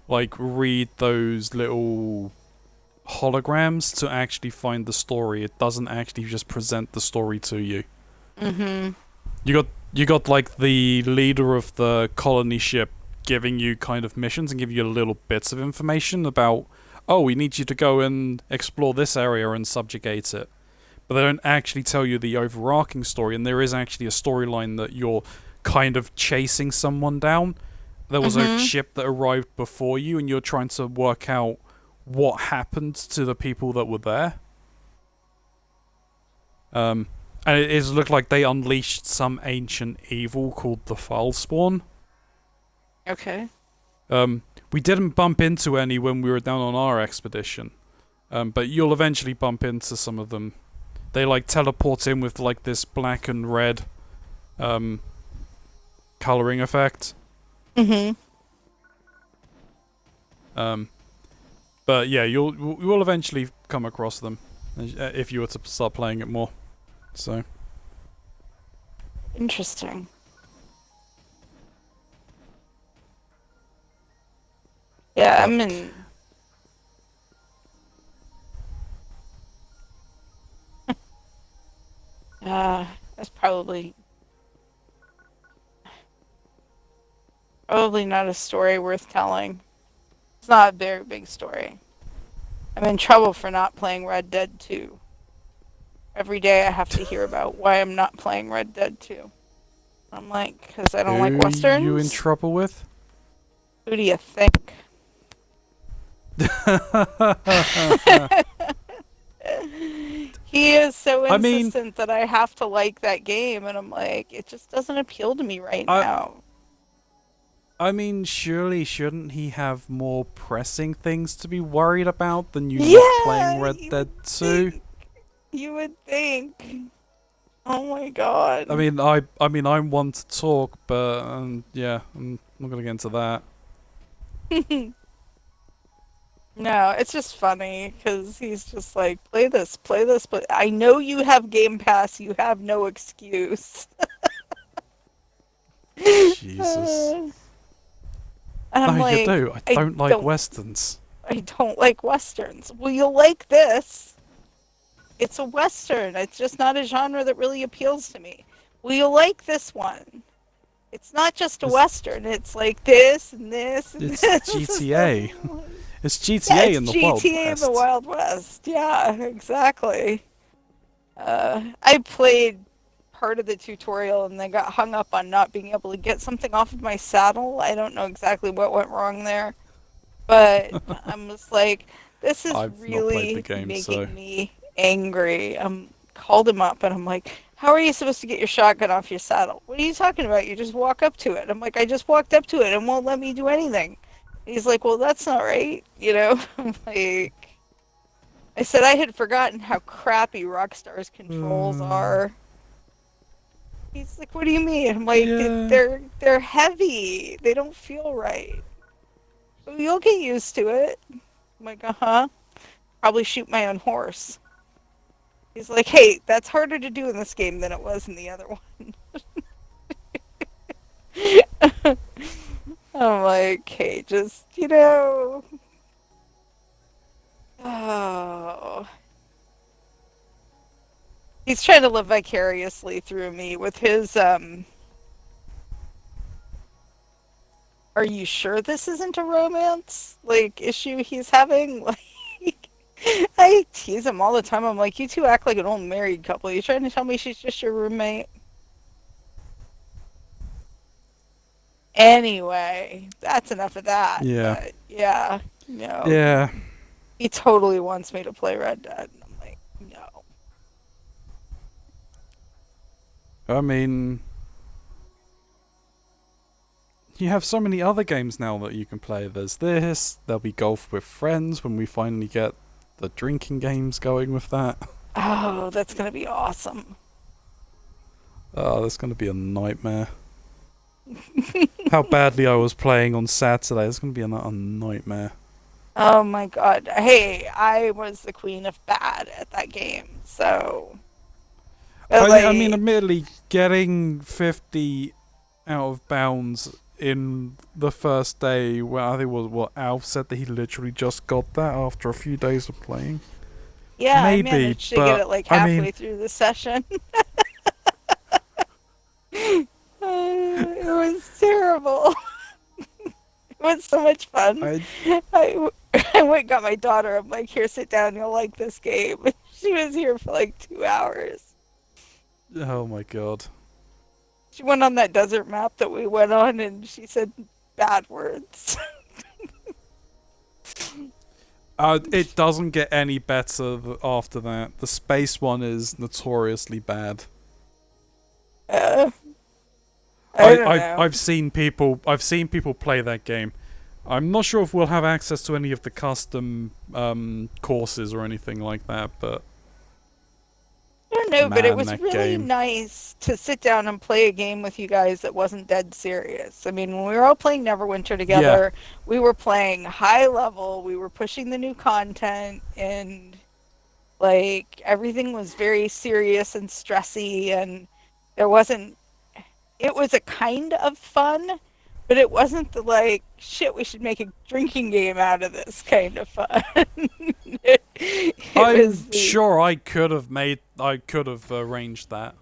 like, read those little holograms to actually find the story. It doesn't actually just present the story to you. You got like the leader of the colony ship giving you kind of missions and give you little bits of information about, oh, we need you to go and explore this area and subjugate it. But they don't actually tell you the overarching story, and there is actually a storyline that you're kind of chasing someone down. There was a ship that arrived before you, and you're trying to work out what happened to the people that were there. And it looked like they unleashed some ancient evil called the Foul Spawn. okay. We didn't bump into any when we were down on our expedition, but you'll eventually bump into some of them. They like teleport in with like this black and red coloring effect. But yeah, you will eventually come across them if you were to start playing it more. So Interesting. Yeah, I'm in. That's probably not a story worth telling. It's not a very big story. I'm in trouble for not playing Red Dead 2. Every day I have to hear about why I'm not playing Red Dead 2. I'm like, because I don't like westerns? you in trouble with? Who do you think? He is so I mean- insistent that I have to like that game, and I'm like, it just doesn't appeal to me right now. I mean, surely shouldn't he have more pressing things to be worried about than you Yeah, not playing Red you Dead would 2? think. You would think. Oh my god. I mean, I'm one to talk, but yeah, I'm not gonna get into that. No, it's just funny because he's just like, play this, but I know you have Game Pass, you have no excuse. Jesus. And I'm No, like, you do. I don't like westerns. I don't like westerns. Well, you'll like this. It's a western. It's just not a genre that really appeals to me. Well, you'll like this one. It's not just a western. It's like this and this and It's this. GTA. It's GTA Yeah, it's in the Wild GTA in West. the Wild West. Yeah, exactly. I played part of the tutorial and then got hung up on not being able to get something off of my saddle. I don't know exactly what went wrong there, but I'm just like, this is I've not played really the game, making so- me angry. Called him up and I'm like, how are you supposed to get your shotgun off your saddle? What are you talking about? You just walk up to it. I'm like, I just walked up to it and won't let me do anything. He's like, well, that's not right, you know? I'm like, I said I had forgotten how crappy Rockstar's controls are. He's like, what do you mean? I'm like, Yeah. they're heavy. They don't feel right. "Well, you'll get used to it." I'm like, uh-huh. Probably shoot my own horse. He's like, hey, that's harder to do in this game than it was in the other one. I'm like, hey, just, oh. He's trying to live vicariously through me with his, are you sure this isn't a romance, like, issue he's having? Like, I tease him all the time. I'm like, you two act like an old married couple. You trying to tell me she's just your roommate? Anyway, that's enough of that. Yeah. But yeah, no, Yeah. he totally wants me to play Red Dead. And I'm like, no. I mean, you have so many other games now that you can play. There's this. There'll be golf with friends when we finally get the drinking games going with that. Oh, that's gonna be awesome. Oh, that's going to be a nightmare. How badly I was playing on Saturday. It's going to be a nightmare. Oh my god. Hey, I was the queen of bad at that game, so. But I mean, like, admittedly, getting 50 out of bounds in the first day, where I think was what Alf said that he literally just got that after a few days of playing. yeah, I Maybe, managed to but get it like I halfway mean, through the session. It was terrible. It was so much fun. I, I went and got my daughter. I'm like, here, sit down. You'll like this game. She was here for like 2 hours. oh my god. She went on that desert map that we went on, and she said bad words. It doesn't get any better after that. The space one is notoriously bad. I don't know. I've seen people play that game. I'm not sure if we'll have access to any of the custom courses or anything like that, but I don't know, but it man, was that really game. nice to sit down and play a game with you guys that wasn't dead serious. I mean, when we were all playing Neverwinter Yeah. together, we were playing high level, we were pushing the new content, and like everything was very serious and stressy, and there wasn't. It was a kind of fun, but it wasn't the like shit. We should make a drinking game out of this kind of fun. it was I'm the sure I could have arranged that.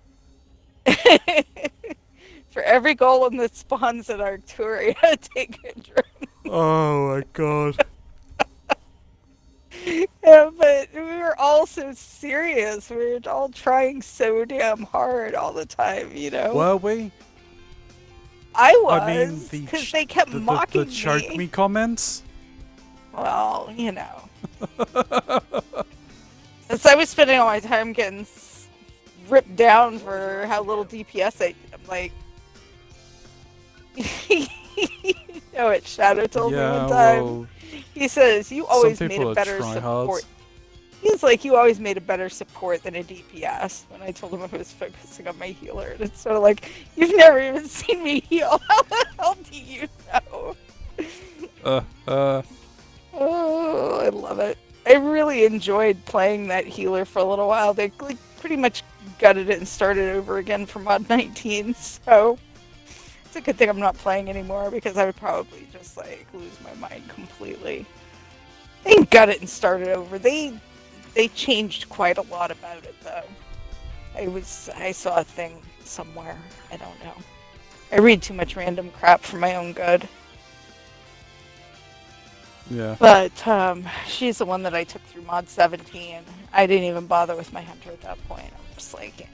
for every golem that spawns in Arcturia, take a drink. Oh my god. Yeah, but we were all so serious. We were all trying so damn hard all the time, Were we? I I mean, was, because they kept the mocking choke me comments? Well, As I was spending all my time getting ripped down for how little DPS I did, I'm like, what Shadow told me one time? Well, He says, you always some made people a are better tryhards. support. He's like, you always made a better support than a DPS. When I told him I was focusing on my healer, and it's sort of like, you've never even seen me heal. How the hell do you know? Oh, I love it. I really enjoyed playing that healer for a little while. They like pretty much gutted it and started over again for mod 19, so it's a good thing I'm not playing anymore because I would probably just like lose my mind completely. They gut it and started over. They changed quite a lot about it though. I saw a thing somewhere. I don't know. I read too much random crap for my own good. yeah. But she's the one that I took through mod 17. I didn't even bother with my hunter at that point. I'm just like,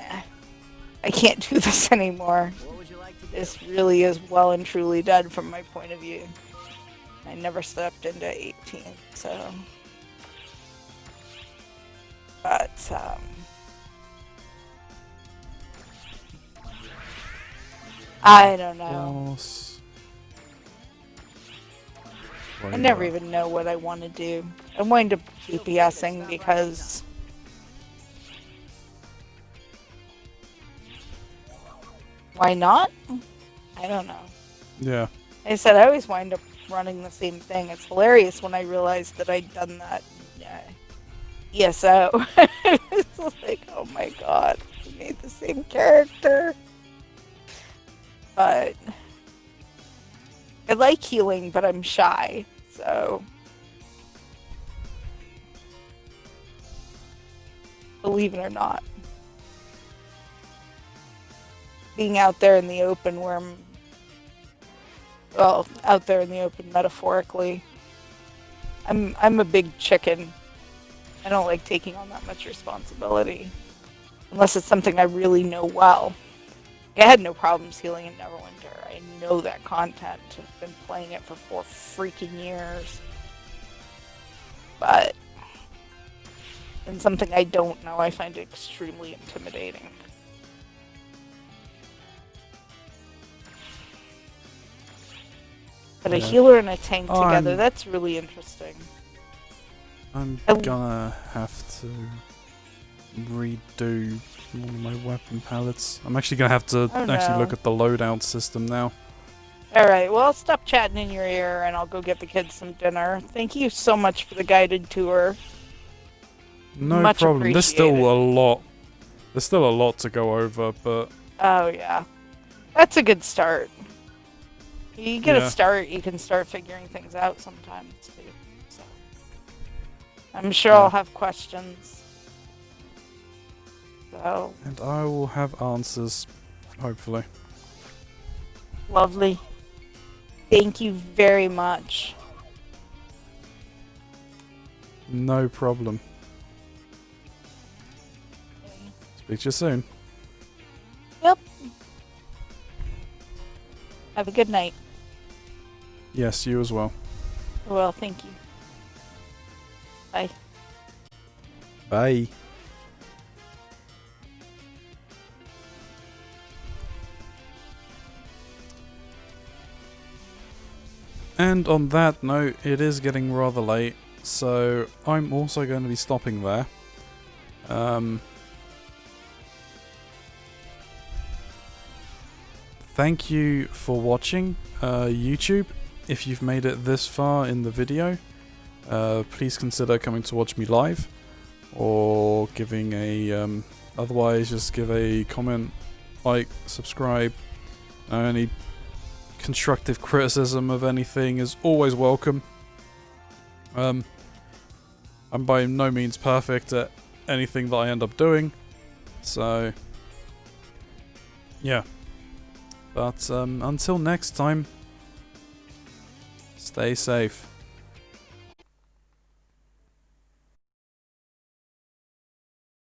I can't do this anymore. What would you like to do? This really is well and truly dead from my point of view. I never stepped into 18, so. But I don't know. I never even know what I want to do. I wind up DPSing because why not? I don't know. Yeah. Like I said, I always wind up running the same thing. It's hilarious when I realized that I'd done that ESO. It's like, oh my god, I made the same character. But I like healing, but I'm shy, so believe it or not, being out there in the open where I'm, well, out there in the open metaphorically, I'm a big chicken. I don't like taking on that much responsibility unless it's something I really know well. I had no problems healing in Neverwinter. I know that content. I've been playing it for 4 freaking years. But in something I don't know, I find it extremely intimidating. But a healer and a tank together, that's really interesting. I'm gonna have to redo all of my weapon palettes. I'm actually gonna have to look at the loadout system now. Alright, well, I'll stop chatting in your ear and I'll go get the kids some dinner. Thank you so much for the guided tour. No Much problem. There's still appreciated. a lot. There's still a lot to go over, but Oh, yeah. That's a good start. You get a start, you can start figuring things out sometimes, too. So, I'm sure I'll have questions. So, and I will have answers, hopefully. lovely. Thank you very much. No problem. Speak to you soon. Yep. Have a good night. Yes, you as well. Well, thank you. Bye. Bye. And on that note, it is getting rather late, so I'm also going to be stopping there. Thank you for watching YouTube. If you've made it this far in the video, please consider coming to watch me live, or giving a otherwise just give a comment, like, subscribe. Any constructive criticism of anything is always welcome. I'm by no means perfect at anything that I end up doing, so yeah. But until next time, stay safe.